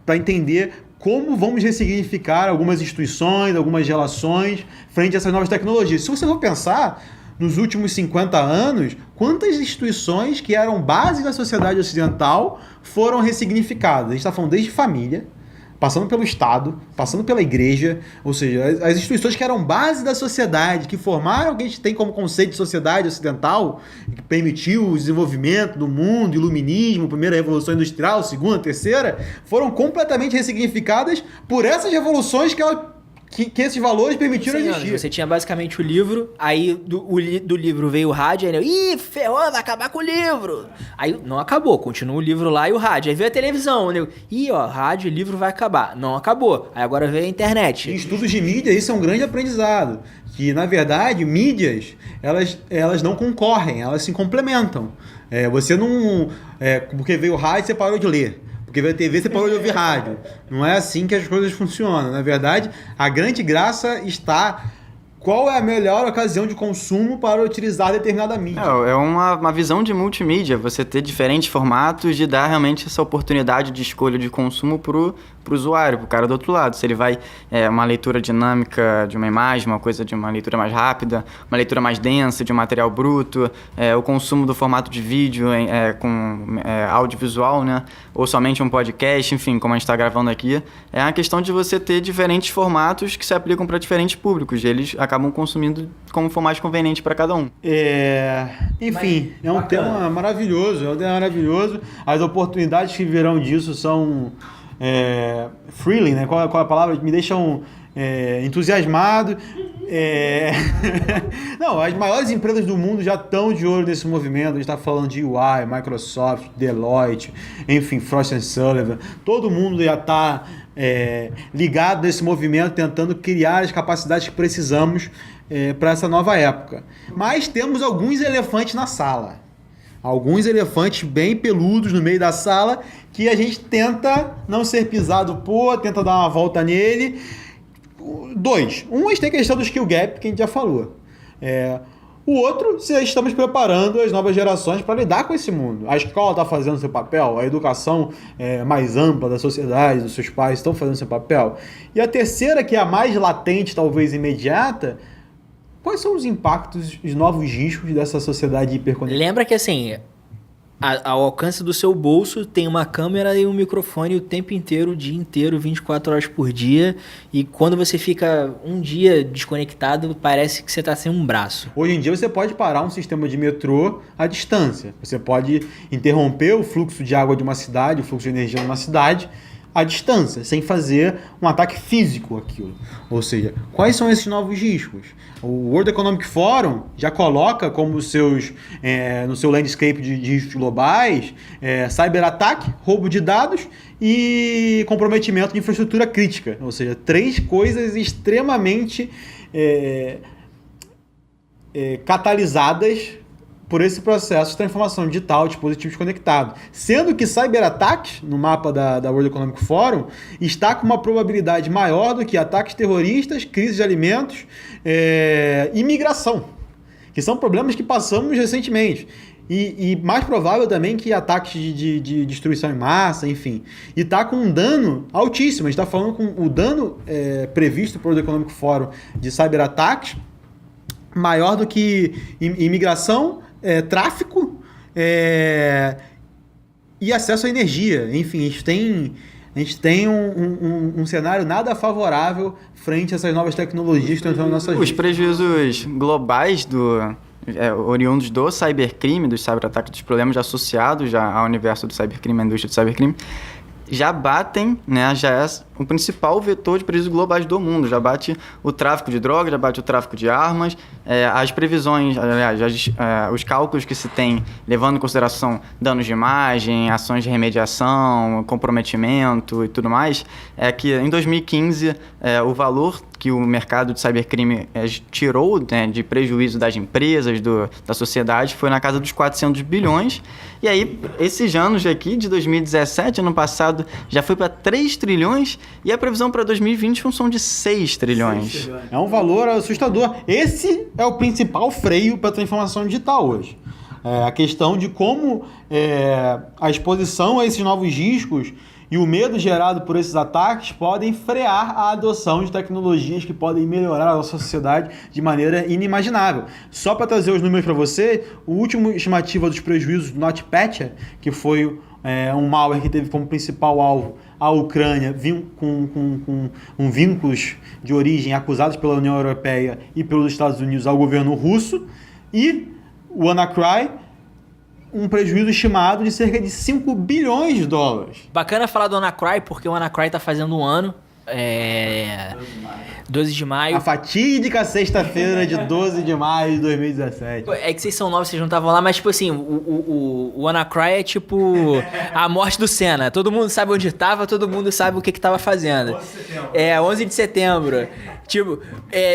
para entender como vamos ressignificar algumas instituições, algumas relações frente a essas novas tecnologias. Se você for pensar, nos últimos 50 anos, quantas instituições que eram base da sociedade ocidental foram ressignificadas? A gente está falando desde família, passando pelo Estado, passando pela igreja, ou seja, as instituições que eram base da sociedade, que formaram o que a gente tem como conceito de sociedade ocidental, que permitiu o desenvolvimento do mundo, iluminismo, primeira revolução industrial, segunda, terceira, foram completamente ressignificadas por essas revoluções que esses valores permitiram existir. Você tinha basicamente o livro, aí do livro veio o rádio, aí ferrou, vai acabar com o livro. Aí não acabou, continua o livro lá e o rádio. Aí veio a televisão, rádio e livro vai acabar. Não acabou, aí agora veio a internet. Em estudos de mídia, isso é um grande aprendizado. Que, na verdade, mídias, elas não concorrem, elas se complementam. Você não... porque veio o rádio, você parou de ler. Porque veio a TV, você parou de ouvir rádio. Não é assim que as coisas funcionam. Na verdade, a grande graça está... Qual é a melhor ocasião de consumo para utilizar determinada mídia? É uma visão de multimídia, você ter diferentes formatos de dar realmente essa oportunidade de escolha de consumo pro usuário, pro cara do outro lado. Se ele vai uma leitura dinâmica de uma imagem, uma coisa de uma leitura mais rápida, uma leitura mais densa de um material bruto, o consumo do formato de vídeo com audiovisual, né? Ou somente um podcast, enfim, como a gente está gravando aqui. É uma questão de você ter diferentes formatos que se aplicam para diferentes públicos. Eles acabam consumindo como for mais conveniente para cada um. Enfim, é um tema maravilhoso, As oportunidades que virão disso são thrilling, né? Qual é a palavra? Me deixam entusiasmado. Não, as maiores empresas do mundo já estão de olho nesse movimento. A gente está falando de UI, Microsoft, Deloitte, enfim, Frost & Sullivan. Todo mundo já está ligado nesse movimento, tentando criar as capacidades que precisamos para essa nova época. Mas temos alguns elefantes na sala. Alguns elefantes bem peludos no meio da sala que a gente tenta não ser pisado tenta dar uma volta nele. 2. Um, a gente tem a questão do skill gap, que a gente já falou. O outro, se estamos preparando as novas gerações para lidar com esse mundo. A escola está fazendo seu papel, a educação mais ampla da sociedade, dos seus pais estão fazendo seu papel. E a terceira, que é a mais latente, talvez imediata, quais são os impactos, os novos riscos dessa sociedade hiperconectada? Lembra que assim, ao alcance do seu bolso, tem uma câmera e um microfone o tempo inteiro, o dia inteiro, 24 horas por dia. E quando você fica um dia desconectado, parece que você está sem um braço. Hoje em dia você pode parar um sistema de metrô à distância. Você pode interromper o fluxo de água de uma cidade, o fluxo de energia de uma cidade, à distância, sem fazer um ataque físico àquilo. Ou seja, quais são esses novos riscos? O World Economic Forum já coloca como no seu landscape de riscos globais, cyberataque, roubo de dados e comprometimento de infraestrutura crítica. Ou seja, 3 coisas extremamente catalisadas por esse processo de transformação digital de dispositivos conectados. Sendo que cyberataques, no mapa da World Economic Forum, está com uma probabilidade maior do que ataques terroristas, crise de alimentos e migração, que são problemas que passamos recentemente. E mais provável também que ataques de destruição em massa, enfim. E está com um dano altíssimo. A gente está falando com o dano previsto pelo World Economic Forum de cyberataques maior do que imigração, tráfico e acesso à energia. Enfim, a gente tem um cenário nada favorável frente a essas novas tecnologias que estão entrando nas nossas vidas. Os prejuízos globais oriundos do cybercrime, dos cyberataques, dos problemas associados já ao universo do cybercrime, à indústria do cybercrime, já batem, né, já é o principal vetor de prejuízos globais do mundo. Já bate o tráfico de drogas, já bate o tráfico de armas, as previsões, aliás, os cálculos que se tem, levando em consideração danos de imagem, ações de remediação, comprometimento e tudo mais, é que em 2015 o valor que o mercado de cybercrime tirou, né, de prejuízo das empresas, da sociedade, foi na casa dos 400 bilhões. E aí, esses anos aqui, de 2017, ano passado, já foi para 3 trilhões e a previsão para 2020 são de 6 trilhões. É um valor assustador. Esse é o principal freio para a transformação digital hoje. A questão de como a exposição a esses novos riscos e o medo gerado por esses ataques podem frear a adoção de tecnologias que podem melhorar a nossa sociedade de maneira inimaginável. Só para trazer os números para você, o último estimativa dos prejuízos do NotPetya, que foi um malware que teve como principal alvo a Ucrânia, com vínculos de origem acusados pela União Europeia e pelos Estados Unidos ao governo russo, e o WannaCry, um prejuízo estimado de cerca de 5 bilhões de dólares. Bacana falar do WannaCry, porque o WannaCry está fazendo um ano. 12 de maio. A fatídica sexta-feira de 12 de maio de 2017. É que vocês são novos, vocês não estavam lá, mas tipo assim, o WannaCry é tipo a morte do Senna. Todo mundo sabe onde estava, todo mundo sabe o que estava fazendo. 11 de setembro. Tipo,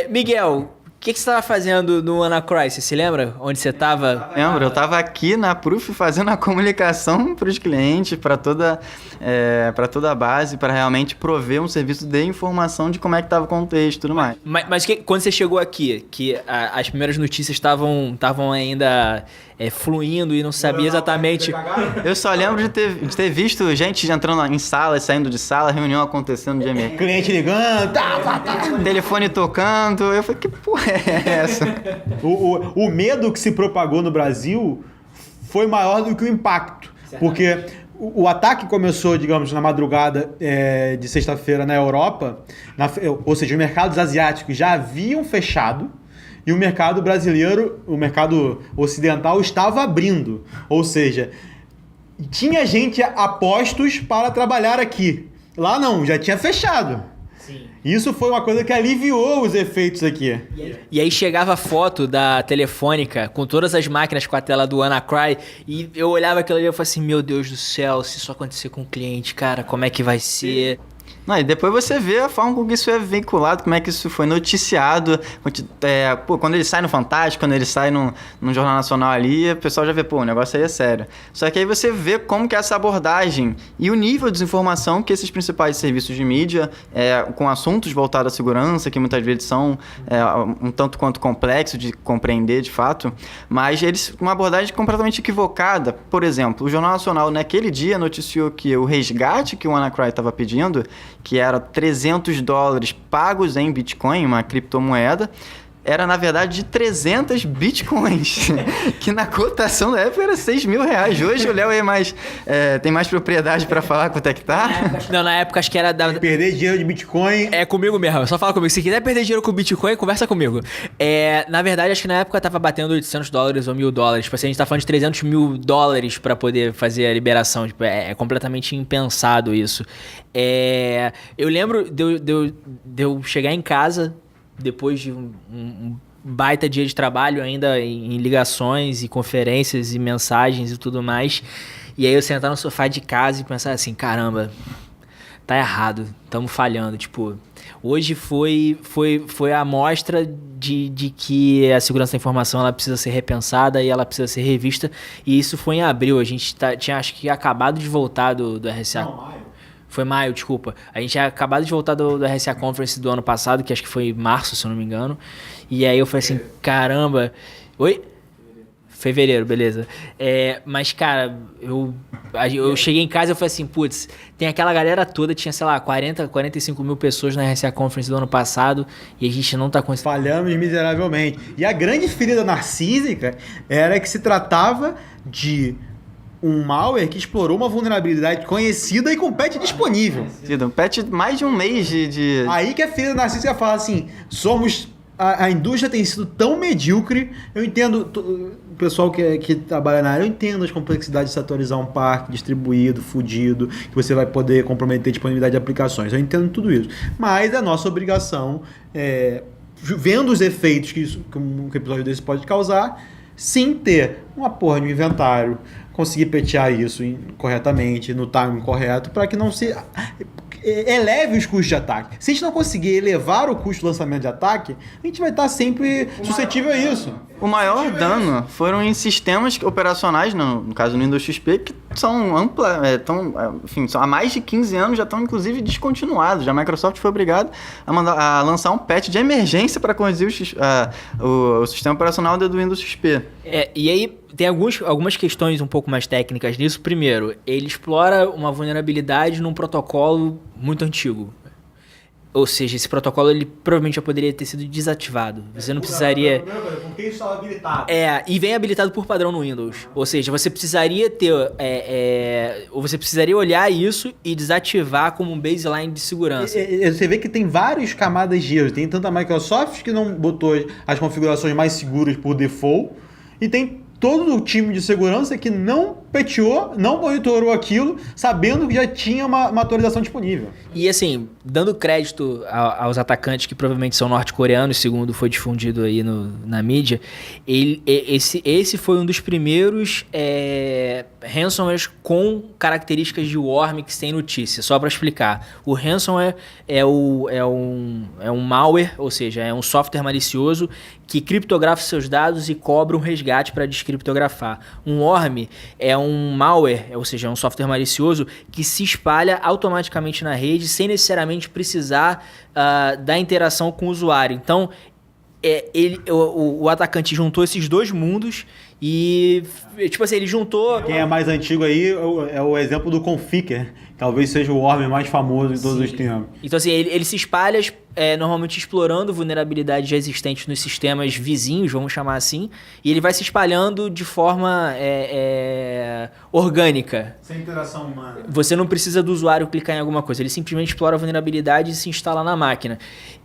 Miguel, o que você estava fazendo no WannaCry? Você se lembra onde você estava? Lembro, eu estava aqui na Proof fazendo a comunicação para os clientes, para toda a base, para realmente prover um serviço de informação de como é que estava o contexto e tudo mais. Mas quando você chegou aqui, que as primeiras notícias estavam ainda fluindo e não sabia exatamente... Eu só lembro de ter visto gente entrando em sala, saindo de sala, reunião acontecendo de e-mail. Cliente ligando, telefone tocando. Eu falei, que porra é essa? O medo que se propagou no Brasil foi maior do que o impacto. Porque o ataque começou, digamos, na madrugada de sexta-feira na Europa, ou seja, os mercados asiáticos já haviam fechado e o mercado brasileiro, o mercado ocidental estava abrindo. Ou seja, tinha gente a postos para trabalhar aqui. Lá não, já tinha fechado. Sim. Isso foi uma coisa que aliviou os efeitos aqui. E aí chegava a foto da Telefônica com todas as máquinas com a tela do WannaCry e eu olhava aquilo ali e eu falava assim, meu Deus do céu, se isso acontecer com o cliente, cara, como é que vai ser? Não, e depois você vê a forma com que isso é vinculado, como é que isso foi noticiado. Quando ele sai no Fantástico, quando ele sai num Jornal Nacional ali, o pessoal já vê, o negócio aí é sério. Só que aí você vê como que é essa abordagem e o nível de desinformação que esses principais serviços de mídia, com assuntos voltados à segurança, que muitas vezes são um tanto quanto complexos de compreender de fato, mas eles uma abordagem completamente equivocada. Por exemplo, o Jornal Nacional naquele dia noticiou que o resgate que o WannaCry estava pedindo, que era $300 pagos em Bitcoin, uma criptomoeda, era, na verdade, de 300 bitcoins, que na cotação da época era R$6.000. Hoje o Léo tem mais propriedade para falar quanto é que tá. Não, na época acho que era... Perder dinheiro de Bitcoin... É comigo mesmo, só fala comigo. Se quiser perder dinheiro com Bitcoin, conversa comigo. Na verdade, acho que na época tava batendo $800 ou $1.000. Tipo assim, a gente tá falando de $300 mil para poder fazer a liberação. Tipo, é completamente impensado isso. Eu lembro de eu chegar em casa... depois de um baita dia de trabalho ainda em ligações e conferências e mensagens e tudo mais. E aí eu sentar no sofá de casa e pensar assim, caramba, tá errado, estamos falhando. Tipo, hoje foi a amostra de que a segurança da informação ela precisa ser repensada e ela precisa ser revista. E isso foi em abril, a gente tinha acho que acabado de voltar do RSA. Não, maio. Foi maio, desculpa. A gente tinha acabado de voltar do RSA Conference do ano passado, que acho que foi março, se eu não me engano. E aí eu falei assim, caramba... Oi? Fevereiro, beleza. Mas, cara, eu cheguei em casa e eu falei assim, putz, tem aquela galera toda, tinha, sei lá, 45 mil pessoas na RSA Conference do ano passado e a gente não tá conseguindo... Falhamos miseravelmente. E a grande ferida narcísica era que se tratava de... um malware que explorou uma vulnerabilidade conhecida e com patch disponível. Patch mais de um mês de... Aí que a filha narcísica fala assim, a indústria tem sido tão medíocre, eu entendo, o pessoal que trabalha na área, eu entendo as complexidades de se atualizar um parque distribuído, fudido, que você vai poder comprometer a disponibilidade de aplicações, eu entendo tudo isso. Mas é nossa obrigação, vendo os efeitos que um episódio desse pode causar, sim ter uma porra de um inventário, conseguir petear isso corretamente, no timing correto, para que não se eleve os custos de ataque. Se a gente não conseguir elevar o custo do lançamento de ataque, a gente vai estar sempre suscetível a isso. O maior dano foram em sistemas operacionais, no caso no Windows XP, que são há mais de 15 anos já estão inclusive descontinuados. A Microsoft foi obrigada a lançar um patch de emergência para corrigir o sistema operacional do Windows XP. E aí tem algumas questões um pouco mais técnicas nisso. Primeiro, ele explora uma vulnerabilidade num protocolo muito antigo. Ou seja, esse protocolo ele provavelmente já poderia ter sido desativado. Você não precisaria... Porque isso estava habilitado. E vem habilitado por padrão no Windows. Ou seja, você precisaria ter... ou você precisaria olhar isso e desativar como um baseline de segurança. Você vê que tem várias camadas de erros. Tem tanto a Microsoft que não botou as configurações mais seguras por default. E tem todo o time de segurança que não patchou, não monitorou aquilo, sabendo que já tinha uma atualização disponível. E assim, dando crédito aos atacantes que provavelmente são norte-coreanos, segundo foi difundido aí na mídia, esse foi um dos primeiros ransomwares com características de worm que tem notícia. Só para explicar, o ransomware é um malware, ou seja, é um software malicioso que criptografa seus dados e cobra um resgate para descriptografar. Um worm é um malware, ou seja, é um software malicioso que se espalha automaticamente na rede sem necessariamente precisar da interação com o usuário. Então, o atacante juntou esses dois mundos e, tipo assim, ele juntou... Quem é mais antigo aí é o exemplo do Conficker. Talvez seja o worm mais famoso de todos os tempos. Então, assim, ele se espalha normalmente explorando vulnerabilidades já existentes nos sistemas vizinhos, vamos chamar assim, e ele vai se espalhando de forma orgânica. Sem interação humana. Você não precisa do usuário clicar em alguma coisa, ele simplesmente explora a vulnerabilidade e se instala na máquina.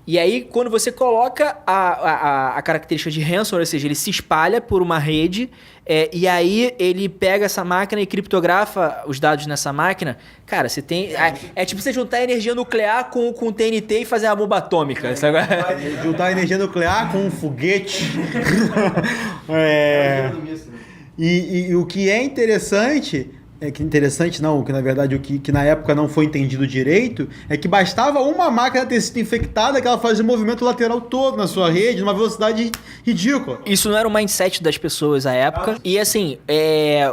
E aí, quando você coloca a característica de ransomware, ou seja, ele se espalha por uma rede, e aí ele pega essa máquina e criptografa os dados nessa máquina. Cara, você tem... É tipo você juntar energia nuclear com TNT e fazer a bomba atômica. Sabe? Juntar energia nuclear com um foguete. E o que é interessante... que na verdade o que na época não foi entendido direito, é que bastava uma máquina ter sido infectada que ela fazia o movimento lateral todo na sua rede, numa velocidade ridícula. Isso não era o mindset das pessoas à época. E assim,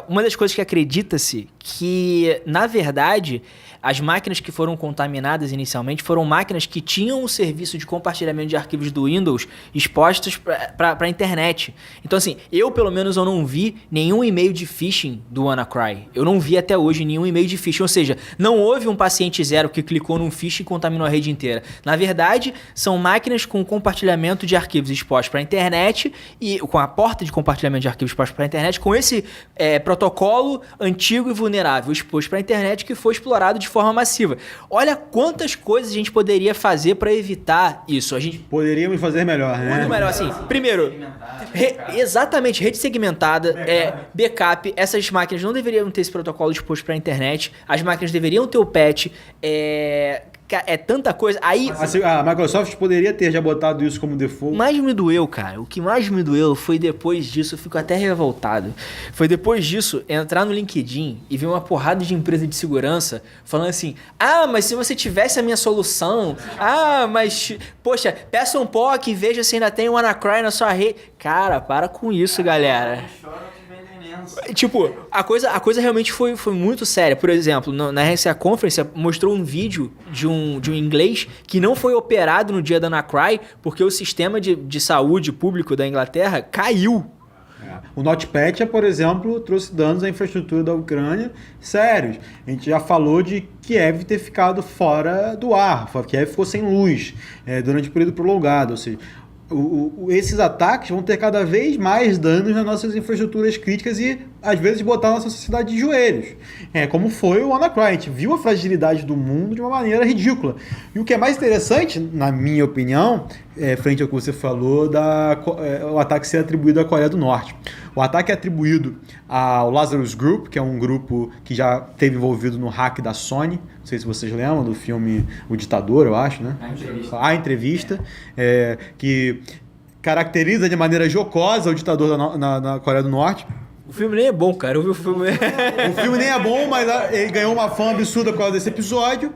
uma das coisas que acredita-se que, na verdade, as máquinas que foram contaminadas inicialmente foram máquinas que tinham o serviço de compartilhamento de arquivos do Windows expostos para a internet. Então, assim, eu pelo menos eu não vi nenhum e-mail de phishing do WannaCry. Eu não vi até hoje nenhum e-mail de phishing. Ou seja, não houve um paciente zero que clicou num phishing e contaminou a rede inteira. Na verdade, são máquinas com compartilhamento de arquivos expostos para a internet e com a porta de compartilhamento de arquivos expostos para a internet, com esse protocolo antigo e vulnerável exposto para a internet que foi explorado de forma massiva. Olha quantas coisas a gente poderia fazer para evitar isso. A gente Poderíamos fazer melhor, né? muito melhor, assim. Primeiro, exatamente, rede segmentada, backup. Essas máquinas não deveriam ter esse protocolo exposto para a internet. As máquinas deveriam ter o patch. É tanta coisa. Aí, a Microsoft poderia ter já botado isso como default. mais me doeu, cara. O que mais me doeu foi depois disso, eu fico até revoltado. Foi depois disso, entrar no LinkedIn e ver uma porrada de empresa de segurança falando assim: ah, mas se você tivesse a minha solução, mas, poxa, peça um POC e veja se ainda tem um WannaCry na sua rede. Cara, para com isso, galera. Tipo, a coisa realmente foi muito séria. Por exemplo, na RSA Conference mostrou um vídeo de um inglês que não foi operado no dia da WannaCry porque o sistema de saúde público da Inglaterra caiu. O NotPetya, por exemplo, trouxe danos à infraestrutura da Ucrânia sérios. A gente já falou de Kiev ter ficado fora do ar, Kiev ficou sem luz durante um período prolongado, ou seja, esses ataques vão ter cada vez mais danos nas nossas infraestruturas críticas e, às vezes, botar a nossa sociedade de joelhos. Como foi o WannaCry. A gente viu a fragilidade do mundo de uma maneira ridícula. E o que é mais interessante, na minha opinião, frente ao que você falou, o ataque ser atribuído à Coreia do Norte. O ataque é atribuído ao Lazarus Group, que é um grupo que já esteve envolvido no hack da Sony. Não sei se vocês lembram do filme O Ditador, eu acho, né? A Entrevista, que caracteriza de maneira jocosa o ditador na Coreia do Norte. O filme nem é bom, cara. Eu vi o filme. O filme nem é bom, mas ele ganhou uma fama absurda por causa desse episódio.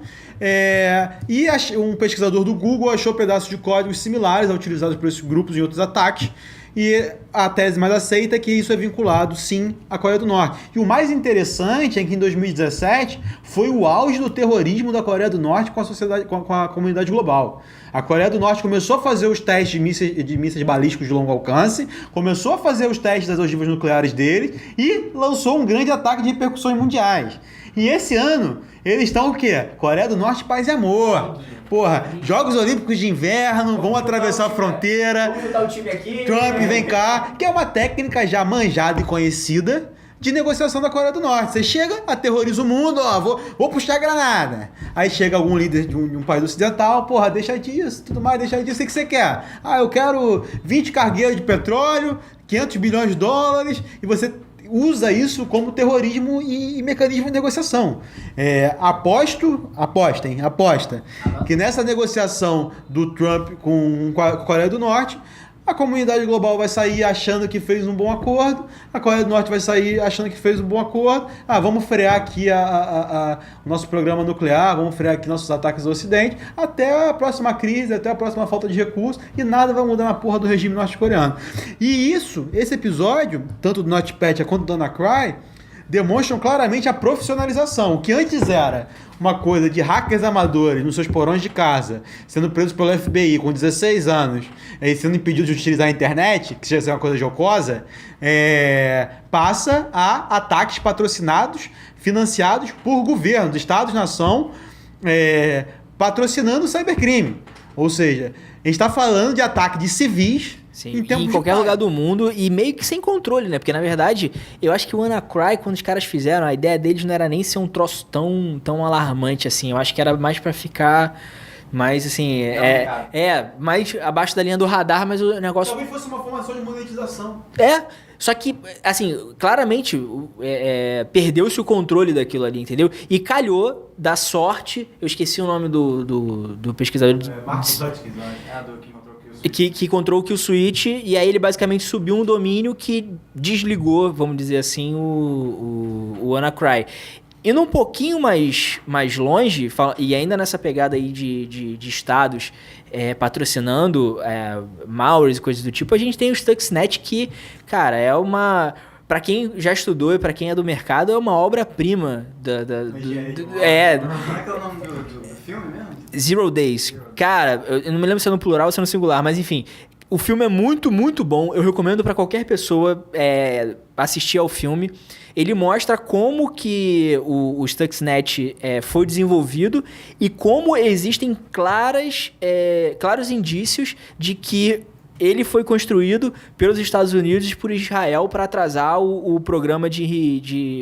E um pesquisador do Google achou pedaços de códigos similares a utilizados por esses grupos em outros ataques. E a tese mais aceita é que isso é vinculado, sim, à Coreia do Norte. E o mais interessante é que em 2017 foi o auge do terrorismo da Coreia do Norte com a sociedade, com a comunidade global. A Coreia do Norte começou a fazer os testes de mísseis balísticos de longo alcance, começou a fazer os testes das ogivas nucleares deles e lançou um grande ataque de repercussões mundiais. E esse ano, eles estão o quê? Coreia do Norte, paz e amor. Porra, Jogos Olímpicos de Inverno, vão atravessar a fronteira. Vamos botar o time aqui. Trump, vem cá. Que é uma técnica já manjada e conhecida de negociação da Coreia do Norte. Você chega, aterroriza o mundo, vou puxar a granada. Aí chega algum líder de um país ocidental, porra, deixa disso, tudo mais, deixa disso, o que você quer? Eu quero 20 cargueiros de petróleo, 500 bilhões de dólares, e você usa isso como terrorismo e mecanismo de negociação. Aposta, que nessa negociação do Trump com a Coreia do Norte, a comunidade global vai sair achando que fez um bom acordo, a Coreia do Norte vai sair achando que fez um bom acordo, vamos frear aqui o nosso programa nuclear, vamos frear aqui nossos ataques ao Ocidente, até a próxima crise, até a próxima falta de recursos, e nada vai mudar na porra do regime norte-coreano. E esse episódio, tanto do NotPetya quanto do WannaCry, demonstram claramente a profissionalização. O que antes era uma coisa de hackers amadores nos seus porões de casa, sendo presos pelo FBI com 16 anos, e sendo impedidos de utilizar a internet, que seja uma coisa jocosa, passa a ataques patrocinados, financiados por governos, estados-nação, patrocinando o cybercrime. Ou seja, a gente está falando de ataque de civis. Sim, em qualquer lugar do mundo e meio que sem controle, né? Porque, na verdade, eu acho que o WannaCry, quando os caras fizeram, a ideia deles não era nem ser um troço tão alarmante, assim. Eu acho que era mais pra ficar mais, assim... mais abaixo da linha do radar, mas o negócio... Talvez fosse uma formação de monetização. Só que, assim, claramente perdeu-se o controle daquilo ali, entendeu? E calhou da sorte... Eu esqueci o nome do pesquisador... Marcos Hutchins, que encontrou o kill switch, e aí ele basicamente subiu um domínio que desligou, vamos dizer assim, o WannaCry. Indo um pouquinho mais longe, e ainda nessa pegada aí de estados patrocinando malwares e coisas do tipo, a gente tem o Stuxnet que, cara, para quem já estudou e para quem é do mercado, é uma obra-prima Como é que é o nome do filme mesmo? Zero Days. Cara, eu não me lembro se é no plural ou se é no singular, mas enfim, o filme é muito, muito bom. Eu recomendo para qualquer pessoa assistir ao filme. Ele mostra como que o Stuxnet foi desenvolvido e como existem claros indícios de que ele foi construído pelos Estados Unidos e por Israel para atrasar o programa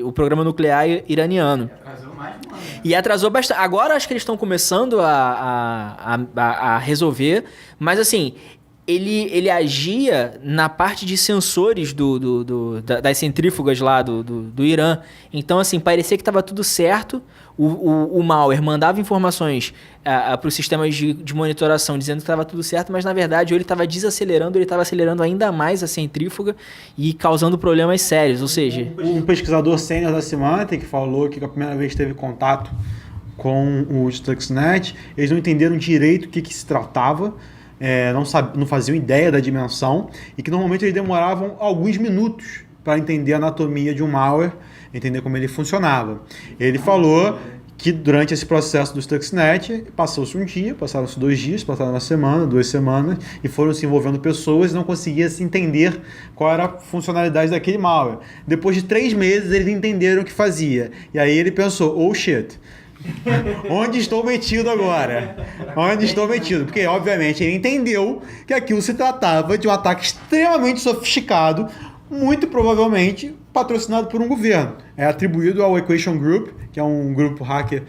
o programa nuclear iraniano. Atrasou mais de um ano. E atrasou bastante. Agora acho que eles estão começando a resolver, mas assim, ele agia na parte de sensores das centrífugas lá do Irã. Então, assim, parecia que estava tudo certo. O malware mandava informações para os sistemas de monitoração dizendo que estava tudo certo, mas na verdade ou ele estava desacelerando, ou ele estava acelerando ainda mais a centrífuga e causando problemas sérios. Ou seja, Um pesquisador sênior da Symantec falou que a primeira vez que teve contato com o Stuxnet, eles não entenderam direito o que se tratava. Não faziam ideia da dimensão e que normalmente eles demoravam alguns minutos para entender a anatomia de um malware, entender como ele funcionava. Ele falou que durante esse processo do Stuxnet passou-se um dia, passaram-se 2 dias, passaram uma semana, 2 semanas e foram se envolvendo pessoas e não conseguia se entender qual era a funcionalidade daquele malware. Depois de 3 meses eles entenderam o que fazia e aí ele pensou, oh shit, onde estou metido agora? Onde estou metido? Porque, obviamente, ele entendeu que aquilo se tratava de um ataque extremamente sofisticado, muito provavelmente patrocinado por um governo. É atribuído ao Equation Group, que é um grupo hacker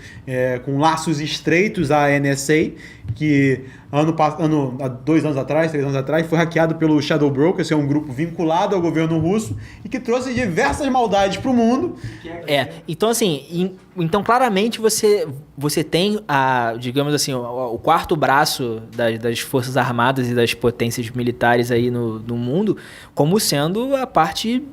com laços estreitos à NSA, que há 2 anos atrás, 3 anos atrás, foi hackeado pelo Shadow Brokers, que é um grupo vinculado ao governo russo e que trouxe diversas maldades para o mundo. Então assim, então claramente você tem digamos assim, o quarto braço das forças armadas e das potências militares aí no mundo como sendo a parte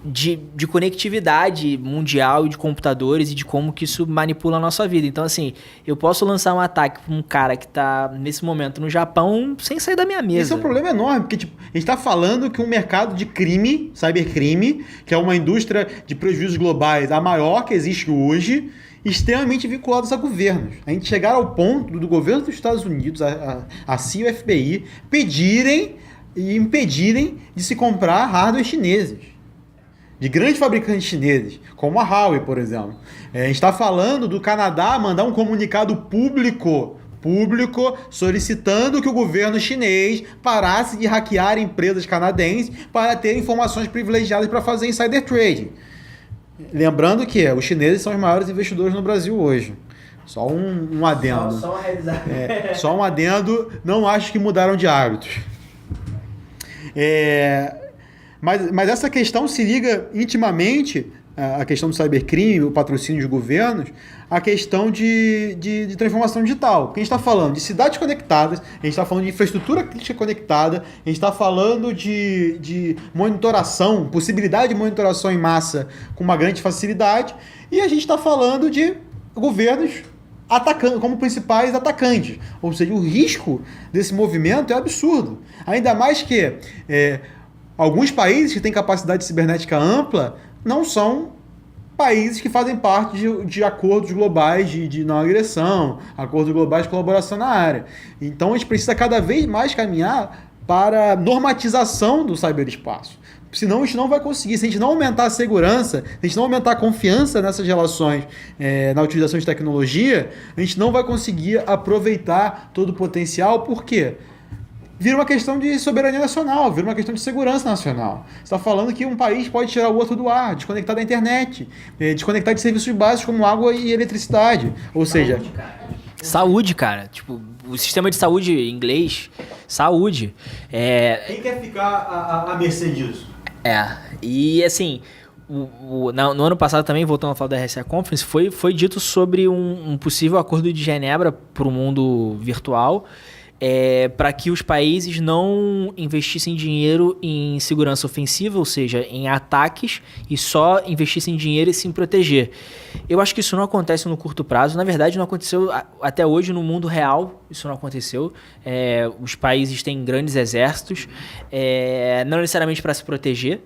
de conectividade mundial e de computadores e de como que isso manipula a nossa vida. Então, assim, eu posso lançar um ataque para um cara que está nesse momento no Japão sem sair da minha mesa. Esse é um problema enorme, porque tipo, a gente está falando que um mercado de crime, cybercrime, que é uma indústria de prejuízos globais a maior que existe hoje, extremamente vinculados a governos. A gente chegar ao ponto do governo dos Estados Unidos, a CIA e o FBI, pedirem e impedirem de se comprar hardware chineses, de grandes fabricantes chineses, como a Huawei, por exemplo. A gente está falando do Canadá mandar um comunicado público solicitando que o governo chinês parasse de hackear empresas canadenses para ter informações privilegiadas para fazer insider trading. Lembrando que os chineses são os maiores investidores no Brasil hoje. Só um adendo. Só um adendo, não acho que mudaram de hábitos. Mas essa questão se liga intimamente, a questão do cybercrime, o patrocínio de governos, a questão de transformação digital. Porque a gente está falando de cidades conectadas, a gente está falando de infraestrutura crítica conectada, a gente está falando de monitoração, possibilidade de monitoração em massa com uma grande facilidade, e a gente está falando de governos atacando, como principais atacantes. Ou seja, o risco desse movimento é absurdo. Ainda mais que alguns países que têm capacidade cibernética ampla não são países que fazem parte de acordos globais de não agressão, acordos globais de colaboração na área. Então a gente precisa cada vez mais caminhar para a normatização do ciberespaço. Senão a gente não vai conseguir. Se a gente não aumentar a segurança, se a gente não aumentar a confiança nessas relações na utilização de tecnologia, a gente não vai conseguir aproveitar todo o potencial. Por quê? Vira uma questão de soberania nacional, vira uma questão de segurança nacional. Você está falando que um país pode tirar o outro do ar, desconectar da internet, desconectar de serviços básicos como água e eletricidade. Ou seja... Saúde, cara. Tipo, o sistema de saúde inglês, saúde. Quem quer ficar à mercê disso? E assim... No ano passado também, voltando a falar da RSA Conference, foi dito sobre um possível acordo de Genebra para o mundo virtual, para que os países não investissem dinheiro em segurança ofensiva, ou seja, em ataques, e só investissem dinheiro e se proteger. Eu acho que isso não acontece no curto prazo. Na verdade, não aconteceu até hoje no mundo real. Isso não aconteceu. Os países têm grandes exércitos, não necessariamente para se proteger.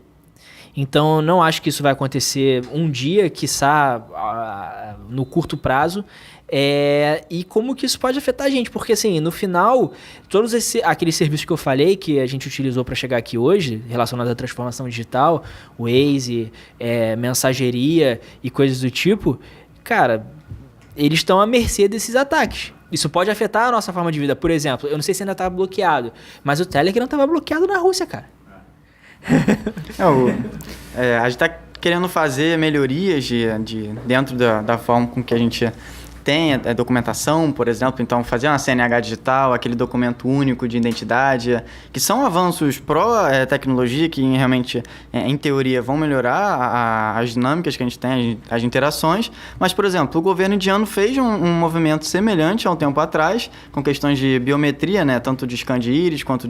Então, não acho que isso vai acontecer um dia, quiçá no curto prazo. E como que isso pode afetar a gente? Porque, assim, no final, todos aqueles serviços que eu falei, que a gente utilizou para chegar aqui hoje, relacionados à transformação digital, Waze, mensageria e coisas do tipo, cara, eles estão à mercê desses ataques. Isso pode afetar a nossa forma de vida. Por exemplo, eu não sei se ainda está bloqueado, mas o Telegram estava bloqueado na Rússia, cara. A gente está querendo fazer melhorias dentro da forma com que a gente tem a documentação, por exemplo, então fazer uma CNH digital, aquele documento único de identidade, que são avanços pró-tecnologia que realmente, em teoria, vão melhorar as dinâmicas que a gente tem, as interações, mas, por exemplo, o governo indiano fez um movimento semelhante há um tempo atrás, com questões de biometria, né, tanto de scan de íris quanto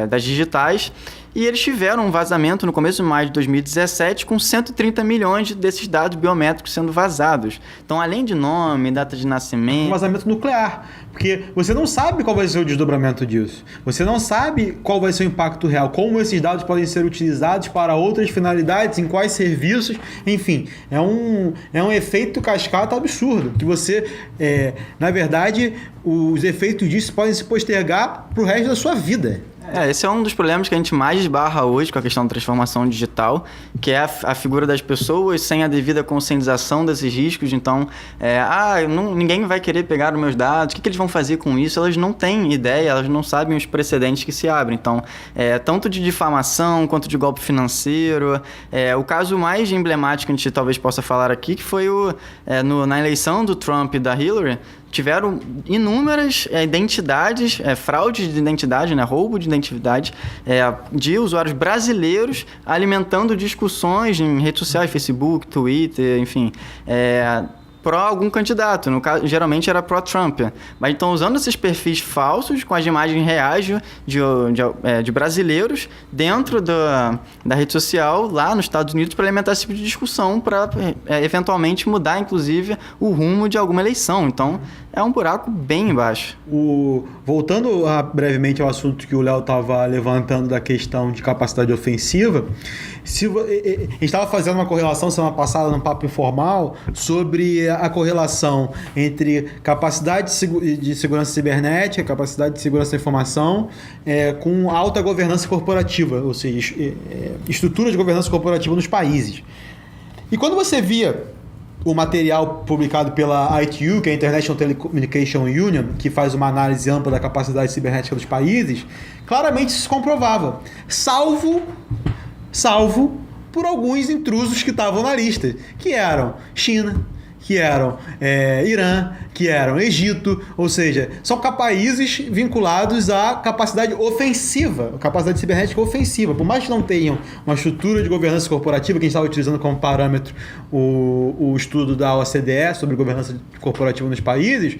das digitais, e eles tiveram um vazamento no começo de maio de 2017 com 130 milhões desses dados biométricos sendo vazados. Então, além de nome, data de nascimento... Um vazamento nuclear, porque você não sabe qual vai ser o desdobramento disso. Você não sabe qual vai ser o impacto real, como esses dados podem ser utilizados para outras finalidades, em quais serviços, enfim. É um efeito cascata absurdo, que você, na verdade, os efeitos disso podem se postergar para o resto da sua vida. Esse é um dos problemas que a gente mais esbarra hoje com a questão da transformação digital, que é a figura das pessoas sem a devida conscientização desses riscos. Então, ninguém vai querer pegar os meus dados, o que eles vão fazer com isso? Elas não têm ideia, elas não sabem os precedentes que se abrem. Então, tanto de difamação quanto de golpe financeiro. O caso mais emblemático que a gente talvez possa falar aqui, que foi na eleição do Trump e da Hillary, tiveram inúmeras identidades, fraude de identidade, né, roubo de identidade de usuários brasileiros alimentando discussões em redes sociais, Facebook, Twitter, enfim, pró algum candidato, no caso, geralmente era pró-Trump. Mas então usando esses perfis falsos com as imagens reais de brasileiros dentro da rede social lá nos Estados Unidos para alimentar esse tipo de discussão para eventualmente mudar, inclusive, o rumo de alguma eleição. Então, é um buraco bem embaixo. Voltando brevemente ao assunto que o Léo estava levantando da questão de capacidade ofensiva, a gente estava fazendo uma correlação semana passada num papo informal sobre a correlação entre capacidade de segurança cibernética, capacidade de segurança da informação com alta governança corporativa, ou seja, estrutura de governança corporativa nos países. E quando você via o material publicado pela ITU, que é a International Telecommunication Union, que faz uma análise ampla da capacidade cibernética dos países, claramente isso se comprovava, salvo por alguns intrusos que estavam na lista, que eram China, que eram Irã, que eram Egito, ou seja, são países vinculados à capacidade ofensiva, capacidade cibernética ofensiva. Por mais que não tenham uma estrutura de governança corporativa, que a gente estava utilizando como parâmetro o estudo da OCDE sobre governança corporativa nos países,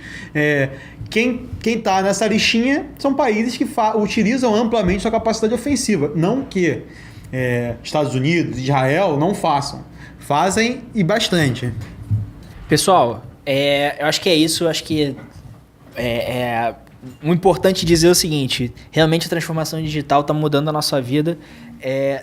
quem está nessa listinha são países que utilizam amplamente sua capacidade ofensiva. Não que Estados Unidos, Israel não façam. Fazem e bastante. Pessoal, eu acho que é isso. Eu acho que o importante dizer o seguinte: realmente a transformação digital está mudando a nossa vida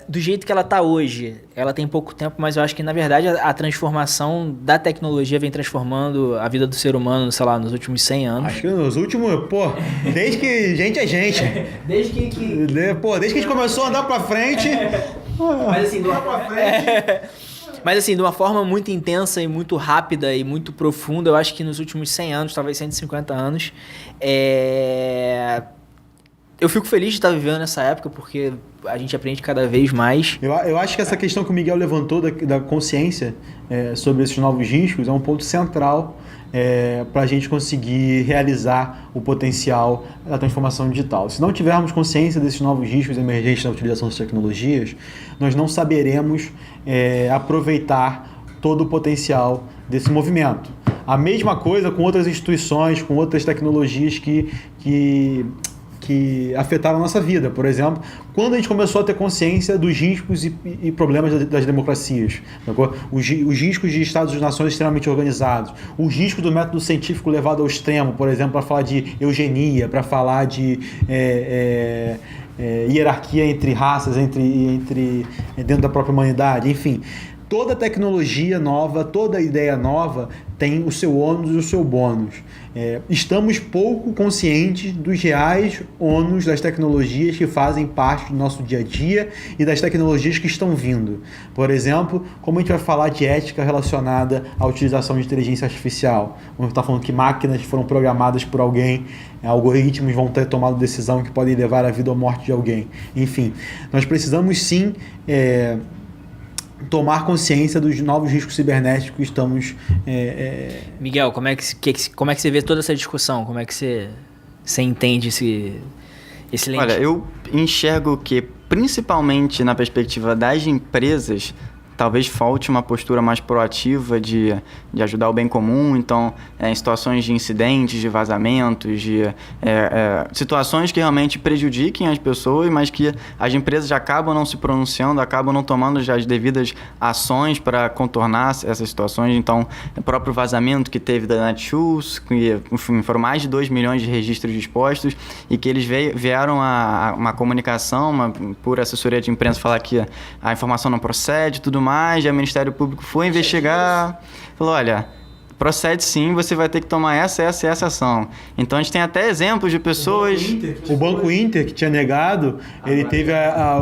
do jeito que ela está hoje. Ela tem pouco tempo, mas eu acho que, na verdade, a transformação da tecnologia vem transformando a vida do ser humano, sei lá, nos últimos 100 anos. Acho que nos últimos, desde que gente é gente. Desde que a gente começou a andar para frente. Mas assim, Mas assim, de uma forma muito intensa e muito rápida e muito profunda, eu acho que nos últimos 100 anos, talvez 150 anos, eu fico feliz de estar vivendo nessa época, porque a gente aprende cada vez mais. Eu acho que essa questão que o Miguel levantou da consciência sobre esses novos riscos é um ponto central para a gente conseguir realizar o potencial da transformação digital. Se não tivermos consciência desses novos riscos emergentes na utilização das tecnologias, nós não saberemos aproveitar todo o potencial desse movimento. A mesma coisa com outras instituições, com outras tecnologias que afetaram a nossa vida. Por exemplo, quando a gente começou a ter consciência dos riscos e problemas das democracias, os riscos de Estados-nações extremamente organizados, os riscos do método científico levado ao extremo, por exemplo, para falar de eugenia, para falar de hierarquia entre raças, dentro da própria humanidade, enfim. Toda tecnologia nova, toda ideia nova tem o seu ônus e o seu bônus. Estamos pouco conscientes dos reais ônus das tecnologias que fazem parte do nosso dia a dia e das tecnologias que estão vindo. Por exemplo, como a gente vai falar de ética relacionada à utilização de inteligência artificial? Vamos estar falando que máquinas foram programadas por alguém, algoritmos vão ter tomado decisão que podem levar à vida ou morte de alguém. Enfim, nós precisamos sim tomar consciência dos novos riscos cibernéticos que estamos... Miguel, como é que você vê toda essa discussão? Como é que você entende esse lente? Olha, eu enxergo que, principalmente na perspectiva das empresas, talvez falte uma postura mais proativa de ajudar o bem comum. Então, em situações de incidentes, de vazamentos, de situações que realmente prejudiquem as pessoas, mas que as empresas já acabam não se pronunciando, acabam não tomando já as devidas ações para contornar essas situações. Então, o próprio vazamento que teve da Netshoes, que enfim, foram mais de 2 milhões de registros dispostos, e que eles vieram a uma comunicação, por assessoria de imprensa, falar que a informação não procede, tudo mais, e o Ministério Público foi investigar, falou, olha, procede sim, você vai ter que tomar essa ação. Então a gente tem até exemplos de pessoas... O Banco Inter, que tinha negado, ele teve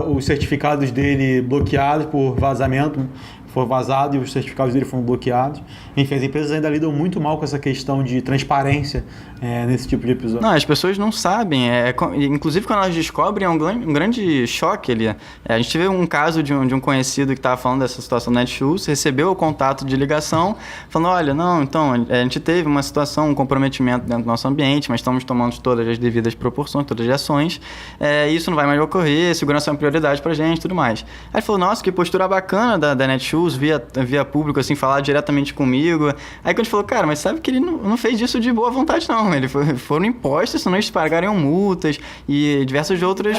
os certificados dele bloqueados por vazamento, foi vazado e os certificados dele foram bloqueados. Enfim, as empresas ainda lidam muito mal com essa questão de transparência nesse tipo de episódio. Não, as pessoas não sabem. Inclusive, quando elas descobrem, é um grande choque ali. A gente teve um caso de um conhecido que estava falando dessa situação na Netshoes, recebeu o contato de ligação, falando, olha, não, então, a gente teve uma situação, um comprometimento dentro do nosso ambiente, mas estamos tomando todas as devidas proporções, todas as ações, isso não vai mais ocorrer, segurança é uma prioridade pra gente e tudo mais. Aí ele falou, nossa, que postura bacana da Netshoes, via público, assim, falar diretamente comigo. Aí quando a gente falou, cara, mas sabe que ele não fez isso de boa vontade, não. Ele foram impostos, senão eles pagariam multas e diversas outras...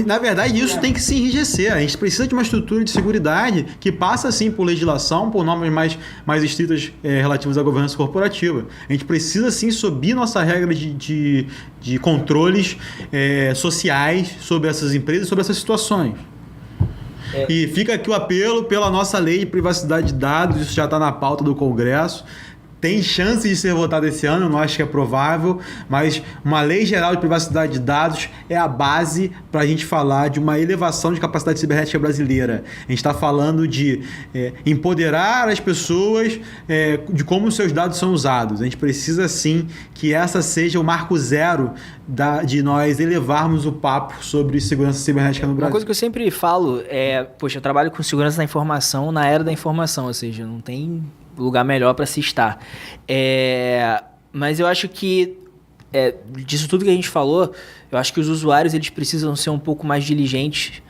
Na verdade, isso tem que se enrijecer. A gente precisa de uma estrutura de seguridade que passa, sim, por legislação, por normas mais estritas relativas à governança corporativa. A gente precisa, sim, subir nossa regra de controles sociais sobre essas empresas, sobre essas situações. E fica aqui o apelo pela nossa lei de privacidade de dados, isso já está na pauta do Congresso. Tem chance de ser votado esse ano, eu não acho que é provável, mas uma lei geral de privacidade de dados é a base para a gente falar de uma elevação de capacidade cibernética brasileira. A gente está falando de empoderar as pessoas de como os seus dados são usados. A gente precisa, sim, que essa seja o marco zero de nós elevarmos o papo sobre segurança cibernética no Brasil. Uma coisa que eu sempre falo poxa, eu trabalho com segurança da informação na era da informação, ou seja, não tem lugar melhor para se estar. Mas eu acho que disso tudo que a gente falou, eu acho que os usuários eles precisam ser um pouco mais diligentes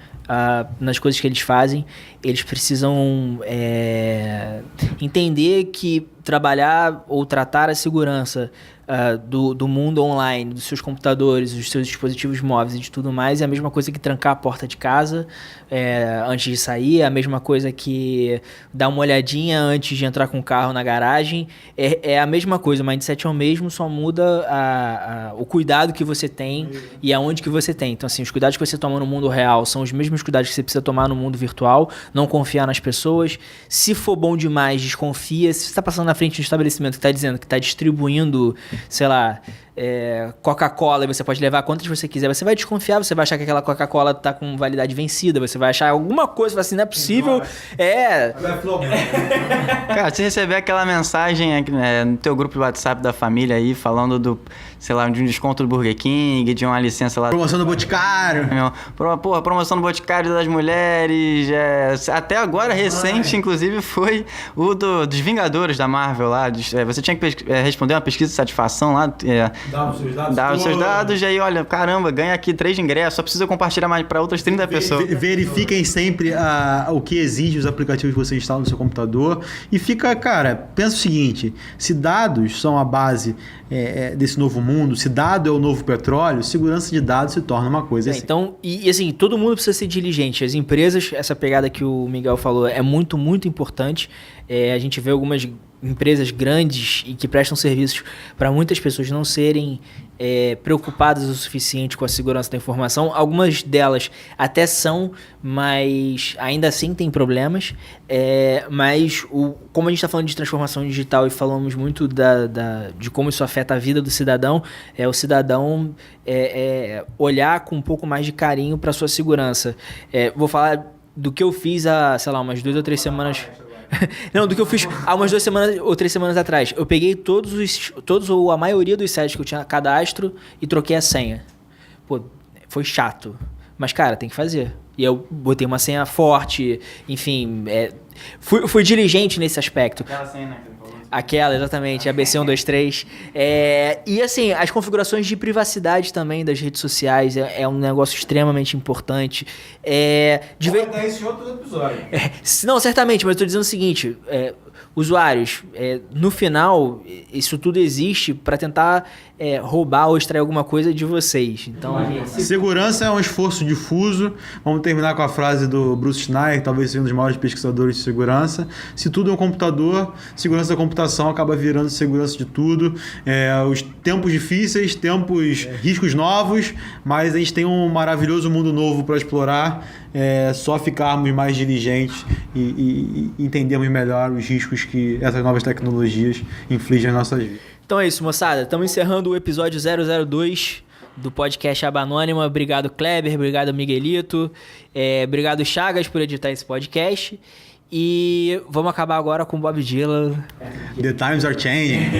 nas coisas que eles fazem. Eles precisam entender que trabalhar ou tratar a segurança do mundo online, dos seus computadores, dos seus dispositivos móveis e de tudo mais, é a mesma coisa que trancar a porta de casa antes de sair, é a mesma coisa que dar uma olhadinha antes de entrar com o carro na garagem, é a mesma coisa, o mindset é o mesmo, só muda o cuidado que você tem e aonde que você tem. Então, assim, os cuidados que você toma no mundo real são os mesmos cuidados que você precisa tomar no mundo virtual, não confiar nas pessoas, se for bom demais, desconfia. Se você está passando na frente de um estabelecimento que está dizendo que está distribuindo, sei lá, Coca-Cola, e você pode levar quantas você quiser, você vai desconfiar, você vai achar que aquela Coca-Cola tá com validade vencida, você vai achar alguma coisa, vai assim, não é possível. Cara, você receber aquela mensagem no teu grupo de WhatsApp da família aí, falando sei lá, de um desconto do Burger King, de uma licença lá... Promoção do Boticário. Porra, promoção do Boticário das mulheres. Até agora, recente, inclusive, foi o dos Vingadores da Marvel lá. Você tinha que responder uma pesquisa de satisfação lá. Dava os seus dados. Dava os seus dados e aí, olha, caramba, ganha aqui 3 ingressos, só precisa compartilhar mais para outras 30 pessoas. Verifiquem sempre o que exige os aplicativos que você instala no seu computador. E fica, cara, pensa o seguinte, se dados são a base desse novo mundo, se dado é o novo petróleo, segurança de dados se torna uma coisa assim. Então, e assim, todo mundo precisa ser diligente. As empresas, essa pegada que o Miguel falou é muito, muito importante. A gente vê algumas empresas grandes e que prestam serviços para muitas pessoas não serem preocupadas o suficiente com a segurança da informação. Algumas delas até são, mas ainda assim tem problemas. Mas como a gente está falando de transformação digital e falamos muito de como isso afeta a vida do cidadão, o cidadão olhar com um pouco mais de carinho para a sua segurança. Vou falar do que eu fiz há, sei lá, umas 2 ou 3 semanas... Não, do que eu fiz há umas 2 semanas ou 3 semanas atrás. Eu peguei todos ou a maioria dos sites que eu tinha cadastro e troquei a senha. Pô, foi chato. Mas, cara, tem que fazer. E eu botei uma senha forte, enfim... fui diligente nesse aspecto. Aquela senha, né? Aquela, exatamente, ABC123. E assim, as configurações de privacidade também das redes sociais é um negócio extremamente importante. Vou dar isso em outros episódios. Não, certamente, mas eu tô dizendo o seguinte, usuários, no final, isso tudo existe para tentar roubar ou extrair alguma coisa de vocês. Então, segurança é um esforço difuso. Vamos terminar com a frase do Bruce Schneier, talvez seja um dos maiores pesquisadores de segurança. Se tudo é um computador, segurança da computação acaba virando segurança de tudo. Os tempos difíceis, riscos novos, mas a gente tem um maravilhoso mundo novo para explorar. Só ficarmos mais diligentes e entendermos melhor os riscos que essas novas tecnologias infligem às nossas vidas. Então é isso, moçada. Estamos encerrando o episódio 002 do podcast Aba Anônima. Obrigado, Kleber. Obrigado, Miguelito. Obrigado, Chagas, por editar esse podcast. E vamos acabar agora com Bob Dylan. The times are changing.